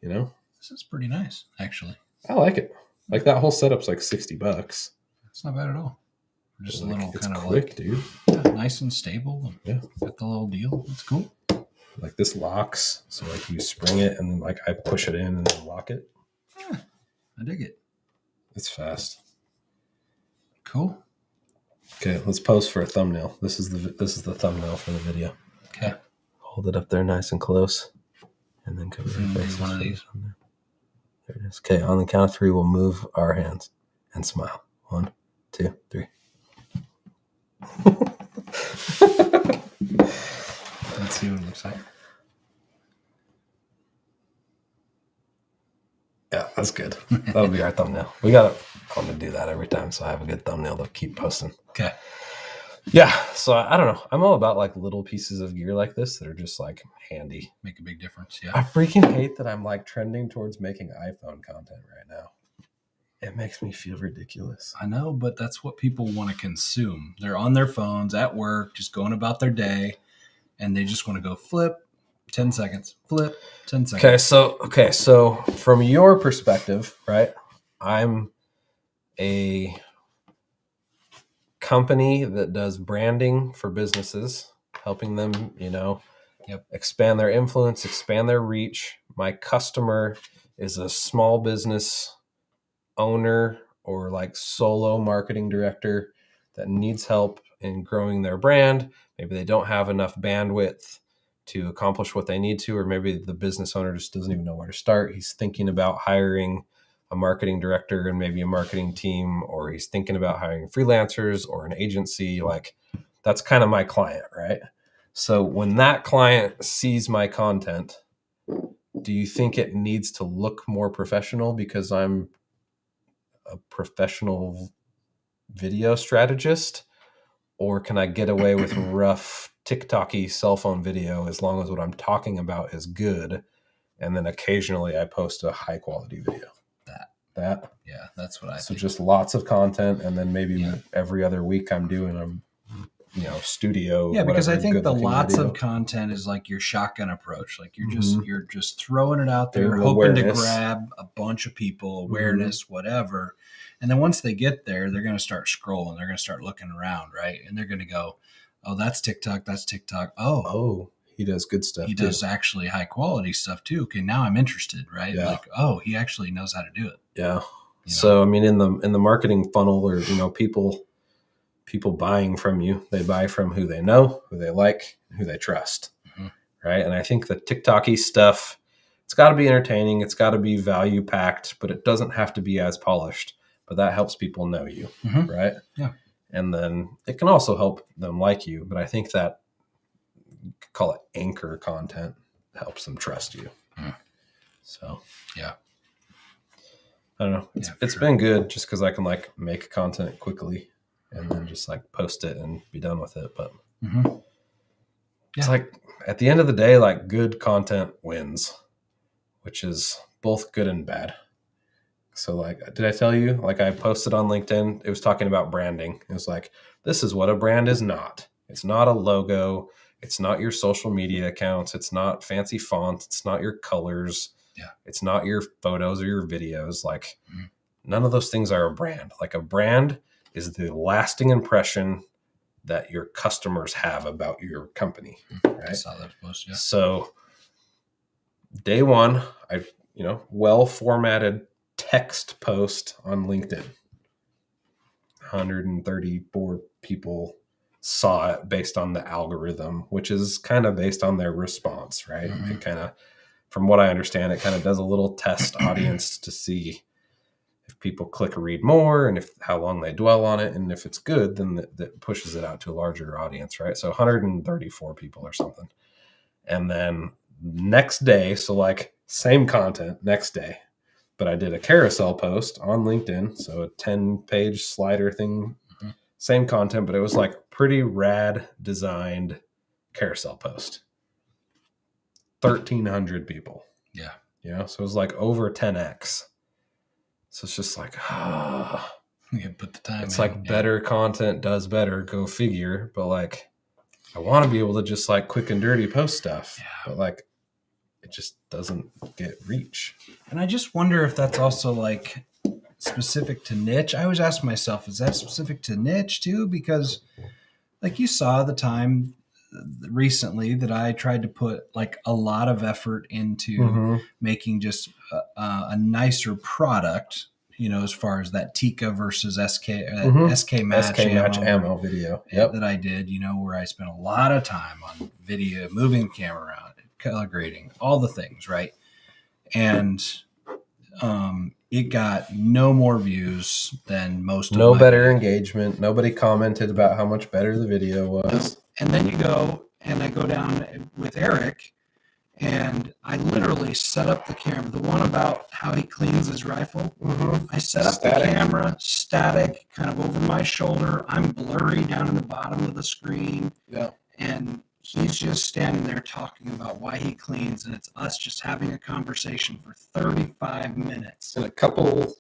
[SPEAKER 1] This is pretty nice, actually.
[SPEAKER 2] I like it. Like that whole setup's like $60.
[SPEAKER 1] It's not bad at all. Just a little kind of
[SPEAKER 2] quick,
[SPEAKER 1] like,
[SPEAKER 2] dude.
[SPEAKER 1] Nice and stable. Got the little deal. It's cool.
[SPEAKER 2] Like this locks, so like you spring it and then like I push it in and then lock it.
[SPEAKER 1] Yeah, I dig it.
[SPEAKER 2] It's fast.
[SPEAKER 1] Cool.
[SPEAKER 2] Okay, let's pose for a thumbnail. This is the thumbnail for the video.
[SPEAKER 1] Okay.
[SPEAKER 2] Hold it up there nice and close, and then cover your face.
[SPEAKER 1] One of these.
[SPEAKER 2] There it is. Okay, on the count of 3, we'll move our hands and smile. 1, 2, 3.
[SPEAKER 1] Let's see what it looks like.
[SPEAKER 2] Yeah, that's good. That'll be our thumbnail. I'm going to do that every time, so I have a good thumbnail to keep posting.
[SPEAKER 1] Okay.
[SPEAKER 2] Yeah, so I don't know. I'm all about like little pieces of gear like this that are just like handy.
[SPEAKER 1] Make a big difference, yeah.
[SPEAKER 2] I freaking hate that I'm like trending towards making iPhone content right now. It makes me feel ridiculous.
[SPEAKER 1] I know, but that's what people want to consume. They're on their phones at work, just going about their day, and they just want to go flip 10 seconds, flip 10 seconds.
[SPEAKER 2] Okay, so from your perspective, right? I'm a company that does branding for businesses, helping them, expand their influence, expand their reach. My customer is a small business owner or like solo marketing director that needs help in growing their brand. Maybe they don't have enough bandwidth to accomplish what they need to, or maybe the business owner just doesn't even know where to start. He's thinking about hiring a marketing director and maybe a marketing team, or he's thinking about hiring freelancers or an agency. Like, that's kind of my client, right? So when that client sees my content, do you think it needs to look more professional because I'm a professional video strategist? Or can I get away with rough TikTok-y cell phone video as long as what I'm talking about is good? And then occasionally I post a high quality video. That?
[SPEAKER 1] Yeah, that's what I think.
[SPEAKER 2] So just lots of content, and then maybe every other week I'm doing a studio.
[SPEAKER 1] Yeah, because I think the lots of content is like your shotgun approach. Like you're just throwing it out there, hoping to grab a bunch of people, awareness, whatever. And then once they get there, they're going to start scrolling. They're going to start looking around, right? And they're going to go, "Oh, that's TikTok. That's TikTok. Oh,
[SPEAKER 2] he does good stuff.
[SPEAKER 1] He does actually high quality stuff too. Okay, now I'm interested, right?
[SPEAKER 2] Yeah.
[SPEAKER 1] Like, oh, he actually knows how to do it."
[SPEAKER 2] Yeah. So I mean, in the marketing funnel, or people buying from you, they buy from who they know, who they like, who they trust, right? And I think the TikTok-y stuff, it's got to be entertaining, it's got to be value packed, but it doesn't have to be as polished. But that helps people know you, right?
[SPEAKER 1] Yeah.
[SPEAKER 2] And then it can also help them like you. But I think that, you could call it anchor content, helps them trust you. So
[SPEAKER 1] yeah.
[SPEAKER 2] I don't know. It's been good just because I can like make content quickly and then just like post it and be done with it. But it's like at the end of the day, like good content wins, which is both good and bad. So like, did I tell you, like I posted on LinkedIn, it was talking about branding. It was like, this is what a brand is not. It's not a logo. It's not your social media accounts. It's not fancy fonts. It's not your colors.
[SPEAKER 1] Yeah.
[SPEAKER 2] It's not your photos or your videos. Like none of those things are a brand. Like a brand is the lasting impression that your customers have about your company. Right?
[SPEAKER 1] I saw that post, yeah.
[SPEAKER 2] So day one, I, well-formatted text post on LinkedIn. 134 people saw it based on the algorithm, which is kind of based on their response, right? It kind of, from what I understand, it kind of does a little test audience to see if people click read more and how long they dwell on it. And if it's good, then that pushes it out to a larger audience, right? So 134 people or something. And then next day, so like same content next day, but I did a carousel post on LinkedIn. So a 10-page slider thing, same content, but it was like pretty rad designed carousel post. 1,300 people.
[SPEAKER 1] Yeah.
[SPEAKER 2] So it was like over 10x. So it's just like,
[SPEAKER 1] you put the time
[SPEAKER 2] it's like better content does better, go figure. But like, I want to be able to just like quick and dirty post stuff, but like, it just doesn't get reach.
[SPEAKER 1] And I just wonder if that's also like specific to niche. I always ask myself, is that specific to niche too? Because like you saw the time recently that I tried to put like a lot of effort into making just a nicer product, as far as that Tika versus SK match
[SPEAKER 2] ammo video
[SPEAKER 1] that I did, where I spent a lot of time on video, moving the camera around, color grading, all the things, right? And it got no more views than most of
[SPEAKER 2] no better engagement. Nobody commented about how much better the video was.
[SPEAKER 1] And then you go, and I go down with Eric, and I literally set up the camera. The one about how he cleans his rifle. I set up the camera, static, kind of over my shoulder. I'm blurry down in the bottom of the screen.
[SPEAKER 2] Yeah.
[SPEAKER 1] And he's just standing there talking about why he cleans, and it's us just having a conversation for 35 minutes.
[SPEAKER 2] And a couple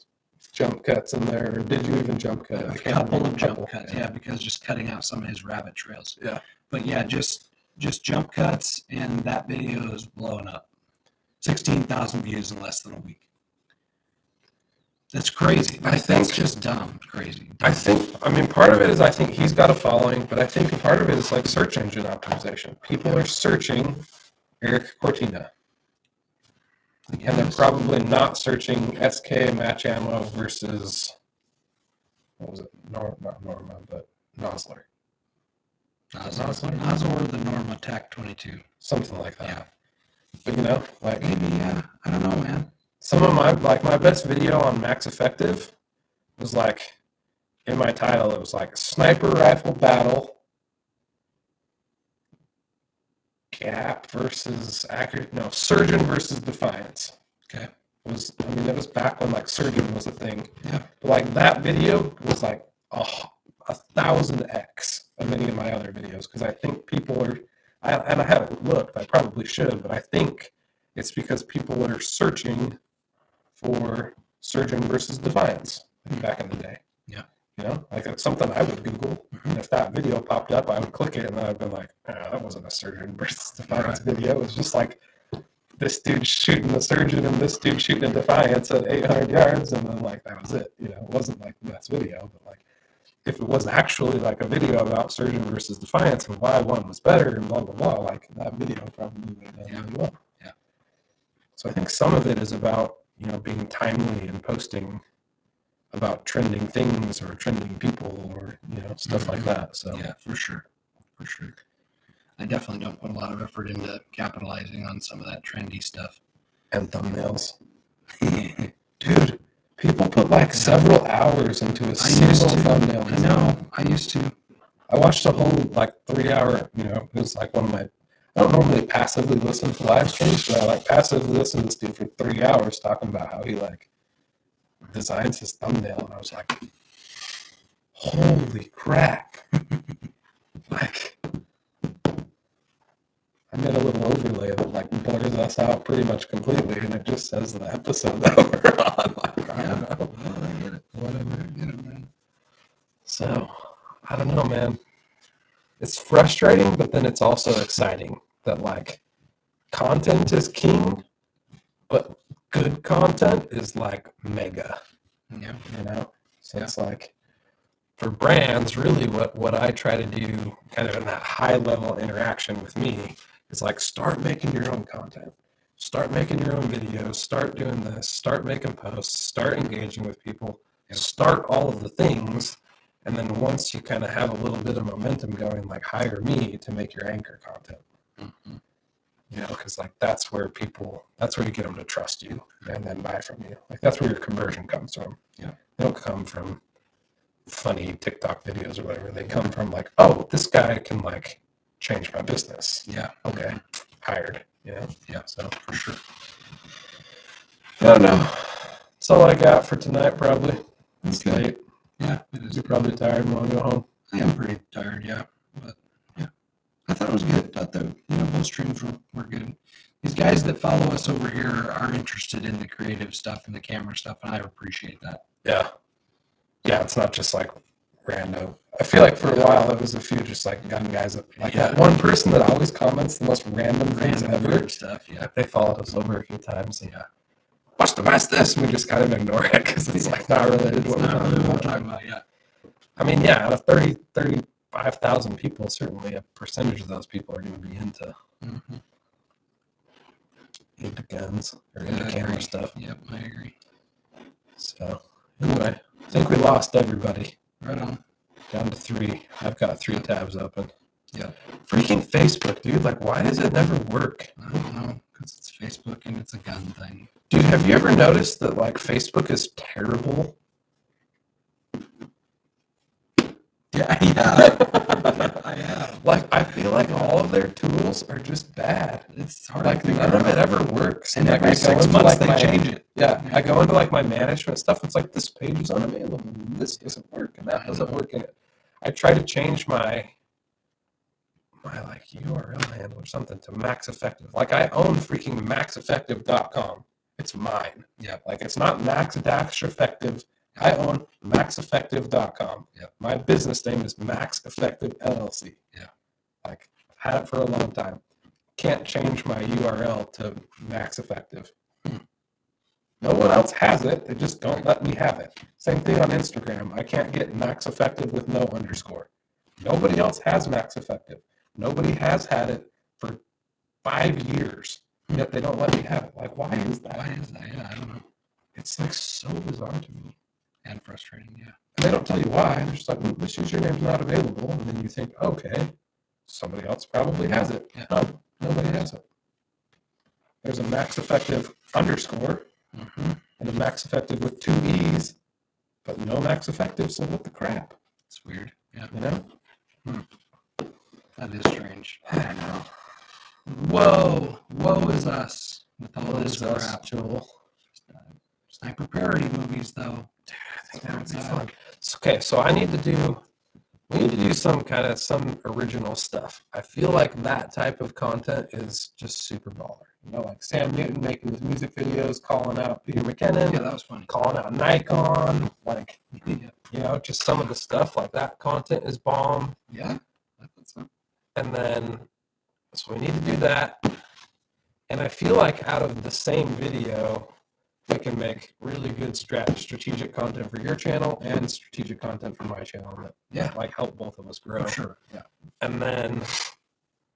[SPEAKER 2] jump cuts in there. Or did you even jump cut?
[SPEAKER 1] A couple of jump cuts, because just cutting out some of his rabbit trails.
[SPEAKER 2] Yeah.
[SPEAKER 1] But yeah, just jump cuts, and that video is blowing up. 16,000 views in less than a week. That's crazy.
[SPEAKER 2] I think
[SPEAKER 1] that's just dumb, crazy. Dumb.
[SPEAKER 2] Part of it is I think he's got a following, but I think part of it is like search engine optimization. People are searching Eric Cortina. And they're probably not searching SK match ammo versus, what was it? Not Norma, but Nosler.
[SPEAKER 1] Nosler or the Norma TAC 22.
[SPEAKER 2] Something like that.
[SPEAKER 1] Yeah.
[SPEAKER 2] But you know, like
[SPEAKER 1] maybe, yeah. I don't know, man.
[SPEAKER 2] Some of my best video on Max Effective was like, in my title, it was like sniper rifle battle, Gap versus Surgeon versus Defiance.
[SPEAKER 1] Okay.
[SPEAKER 2] That was back when like Surgeon was a thing.
[SPEAKER 1] Yeah.
[SPEAKER 2] But like that video was like 1,000x of any of my other videos, because I think people are, and I haven't looked, I probably should, but I think it's because people are searching for Surgeon versus Defiance back in the day.
[SPEAKER 1] Yeah.
[SPEAKER 2] You know, like it's something I would Google. And if that video popped up, I would click it, and then I'd been like, oh, that wasn't a Surgeon versus Defiance video. It was just like this dude shooting the Surgeon and this dude shooting a Defiance at 800 yards, and then like that was it. You know, it wasn't like the best video, but like if it was actually like a video about Surgeon versus Defiance and why one was better and blah blah blah, like that video probably would have done really well.
[SPEAKER 1] Yeah.
[SPEAKER 2] So I think some of it is about, you know, being timely and posting about trending things or trending people or, you know, stuff like that. So
[SPEAKER 1] yeah, for sure. I definitely don't put a lot of effort into capitalizing on some of that trendy stuff.
[SPEAKER 2] And thumbnails. Dude, people put like several hours into a single thumbnail.
[SPEAKER 1] I know. I used to.
[SPEAKER 2] I watched a whole like 3-hour, you know, it was like one of my, I don't normally passively listen to live streams, but I like passively listen to this dude for 3 hours talking about how he like designs his thumbnail, and I was like, holy crap. Like, I made a little overlay that like blurs us out pretty much completely, and it just says the episode that we're on. Like, I don't know.
[SPEAKER 1] Well, I get it. Whatever, I get it, man.
[SPEAKER 2] So, I don't know, man. It's frustrating, but then it's also exciting that like content is king, but good content is like mega.
[SPEAKER 1] Yeah.
[SPEAKER 2] You know? So it's like, for brands, really what I try to do kind of in that high level interaction with me is like, start making your own content. Start making your own videos. Start doing this. Start making posts. Start engaging with people. Start all of the things. And then once you kind of have a little bit of momentum going, like hire me to make your anchor content.
[SPEAKER 1] Mm-hmm.
[SPEAKER 2] You know, because like that's where you get them to trust you and then buy from you. Like that's where your conversion comes from.
[SPEAKER 1] Yeah.
[SPEAKER 2] They don't come from funny TikTok videos or whatever. They come from like, oh, this guy can like change my business.
[SPEAKER 1] Yeah.
[SPEAKER 2] Okay. Hired. You know?
[SPEAKER 1] Yeah. So for sure.
[SPEAKER 2] I don't know. That's all I got for tonight, probably. It's late.
[SPEAKER 1] Yeah, it is.
[SPEAKER 2] You're probably tired and want to go home.
[SPEAKER 1] I am pretty tired, yeah. But yeah, I thought it was good. I thought that both streams were good. These guys that follow us over here are interested in the creative stuff and the camera stuff, and I appreciate that.
[SPEAKER 2] Yeah. Yeah, it's not just like random. I feel like for a while there was a few just like gun guys that that one person that always comments the most random things ever.
[SPEAKER 1] Stuff, yeah.
[SPEAKER 2] They followed us over a few times. And, watch the rest of this, and we just kind of ignore it because it's like not related to what we're talking about. Yeah. I mean, out of 35,000 people, certainly a percentage of those people are going to be into guns or into camera stuff.
[SPEAKER 1] Yep, I agree.
[SPEAKER 2] So anyway, I think we lost everybody.
[SPEAKER 1] Right on.
[SPEAKER 2] Down to 3. I've got 3 tabs open.
[SPEAKER 1] Yeah.
[SPEAKER 2] Freaking Facebook, dude. Like, why does it never work?
[SPEAKER 1] I don't know. Because it's Facebook and it's a gun thing.
[SPEAKER 2] Dude, have you ever noticed that, like, Facebook is terrible?
[SPEAKER 1] Yeah. I have.
[SPEAKER 2] Like, I feel like all of their tools are just bad.
[SPEAKER 1] It's hard.
[SPEAKER 2] Like, none of it ever works.
[SPEAKER 1] And every 6 months they change it.
[SPEAKER 2] Yeah. I go into, like, my management stuff. It's like, this page is unavailable. This doesn't work. And that doesn't work in it. I try to change my like URL handle or something to Max Effective. Like I own freaking maxeffective.com. It's mine.
[SPEAKER 1] Yeah.
[SPEAKER 2] Like it's not Max-Effective. I own maxeffective.com.
[SPEAKER 1] Yeah.
[SPEAKER 2] My business name is Max Effective LLC.
[SPEAKER 1] Yeah.
[SPEAKER 2] Like I've had it for a long time. Can't change my URL to Max Effective. No one else has it. They just don't let me have it. Same thing on Instagram. I can't get max effective with no underscore. Nobody else has max effective. Nobody has had it for 5 years. Yet they don't let me have it. Like, why is that?
[SPEAKER 1] Why is that? Yeah, I don't know.
[SPEAKER 2] It's like so bizarre to me.
[SPEAKER 1] And frustrating, yeah.
[SPEAKER 2] And they don't tell you why. They're just like, this username's not available. And then you think, okay, somebody else probably has it.
[SPEAKER 1] Yeah.
[SPEAKER 2] No, nobody has it. There's a max effective underscore and a max effective with 2 E's, but no max effective, so what the crap?
[SPEAKER 1] It's weird. Yeah.
[SPEAKER 2] You know?
[SPEAKER 1] That is strange.
[SPEAKER 2] I don't know.
[SPEAKER 1] Woe is us with all this crap.
[SPEAKER 2] Joel.
[SPEAKER 1] Sniper parody movies, though.
[SPEAKER 2] Dude, I think that would be fun. Okay, so we need to do some original stuff. I feel like that type of content is just super baller. You know, like Sam Newton making his music videos, calling out Peter McKinnon.
[SPEAKER 1] Yeah, that was funny.
[SPEAKER 2] Calling out Nikon. Like, you know, just some of the stuff like that content is bomb.
[SPEAKER 1] Yeah, that's fun.
[SPEAKER 2] And then, so we need to do that. And I feel like out of the same video, we can make really good strategic content for your channel and strategic content for my channel that like help both of us grow.
[SPEAKER 1] For sure. Yeah.
[SPEAKER 2] And then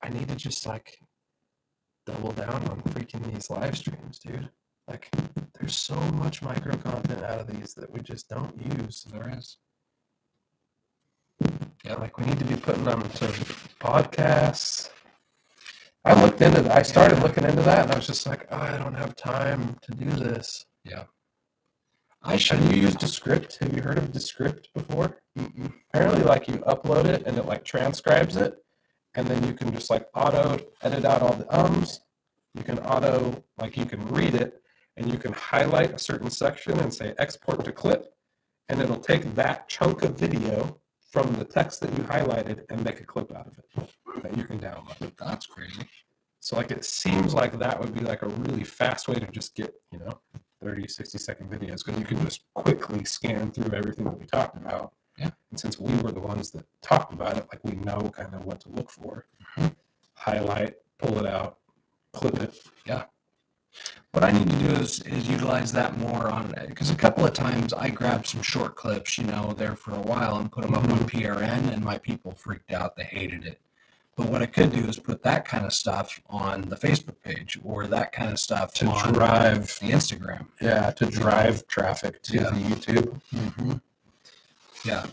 [SPEAKER 2] I need to just like double down on freaking these live streams, dude. Like there's so much micro content out of these that we just don't use.
[SPEAKER 1] There is.
[SPEAKER 2] Yeah, like we need to be putting them to podcasts. I started looking into that, and I was just like, oh, I don't have time to do this.
[SPEAKER 1] Yeah.
[SPEAKER 2] Have you used Descript? Have you heard of Descript before? Apparently, like you upload it, and it like transcribes it, and then you can just like auto edit out all the ums. You can you can read it, and you can highlight a certain section and say export to clip, and it'll take that chunk of video from the text that you highlighted and make a clip out of it that you can download.
[SPEAKER 1] That's crazy.
[SPEAKER 2] So like it seems like that would be like a really fast way to just get, 30, 60-second videos because you can just quickly scan through everything that we talked about.
[SPEAKER 1] Yeah.
[SPEAKER 2] And since we were the ones that talked about it, like we know kind of what to look for. Highlight, pull it out, clip it.
[SPEAKER 1] Yeah. What I need to do is utilize that more on it because a couple of times I grabbed some short clips, there for a while and put them up on PRN and my people freaked out. They hated it. But what I could do is put that kind of stuff on the Facebook page or that kind of stuff
[SPEAKER 2] to
[SPEAKER 1] on
[SPEAKER 2] drive
[SPEAKER 1] the Instagram.
[SPEAKER 2] Yeah, to drive traffic to the YouTube.
[SPEAKER 1] Yeah.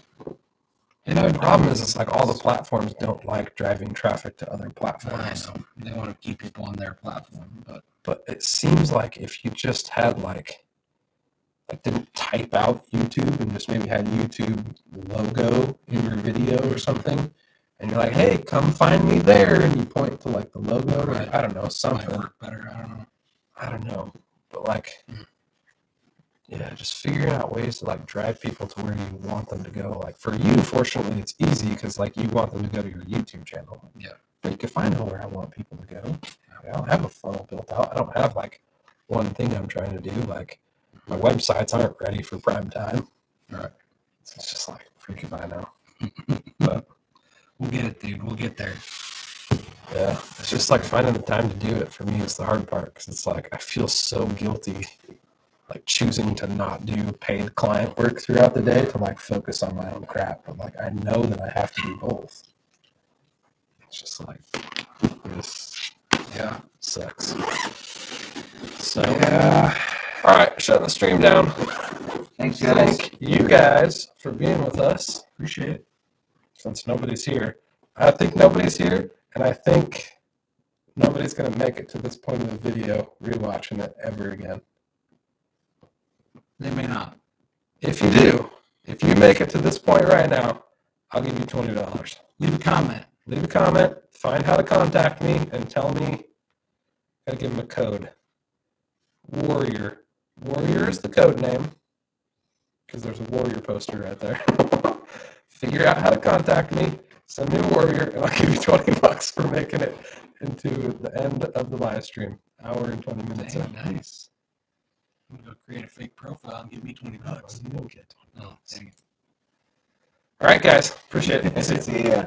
[SPEAKER 2] And the problem is, it's like all the platforms don't like driving traffic to other platforms.
[SPEAKER 1] I know. They want to keep people on their platform,
[SPEAKER 2] but it seems like if you just had like didn't type out YouTube and just maybe had YouTube logo in your video or something, and you're like, hey, come find me there, and you point to like the logo, right. Or I don't know, something.
[SPEAKER 1] Might work better.
[SPEAKER 2] I don't know, but like. Yeah, just figuring out ways to like drive people to where you want them to go. Like for you, fortunately, it's easy because like you want them to go to your YouTube channel.
[SPEAKER 1] Yeah.
[SPEAKER 2] But you can find out where I want people to go. I don't have a funnel built out. I don't have like one thing I'm trying to do. Like my websites aren't ready for prime time.
[SPEAKER 1] Right.
[SPEAKER 2] So it's just like freaking I know. But
[SPEAKER 1] we'll get it, dude. We'll get there.
[SPEAKER 2] Yeah, it's just like finding the time to do it for me is the hard part because it's like I feel so guilty. Like choosing to not do paid client work throughout the day to like focus on my own crap. But like I know that I have to do both. It's just like this. Yeah, sucks. So yeah. All right, shutting the stream down.
[SPEAKER 1] Thanks, guys.
[SPEAKER 2] Thank you guys for being with us.
[SPEAKER 1] Appreciate it.
[SPEAKER 2] Since nobody's here, I think nobody's here, and I think nobody's gonna make it to this point of the video rewatching it ever again.
[SPEAKER 1] They may not.
[SPEAKER 2] If you do, if you make it to this point right now, I'll give you $20.
[SPEAKER 1] Leave a comment.
[SPEAKER 2] Leave a comment, find how to contact me, and tell me. Gotta give them a code. Warrior. Warrior is the code name. Because there's a warrior poster right there. Figure out how to contact me, send me a warrior, and I'll give you $20 for making it into the end of the live stream. Hour and 20 minutes.
[SPEAKER 1] Dang, nice. I'm going to go create a fake profile and give me $20.
[SPEAKER 2] You don't get $20.
[SPEAKER 1] Oh, dang it.
[SPEAKER 2] All right, guys. Appreciate it.
[SPEAKER 1] See ya.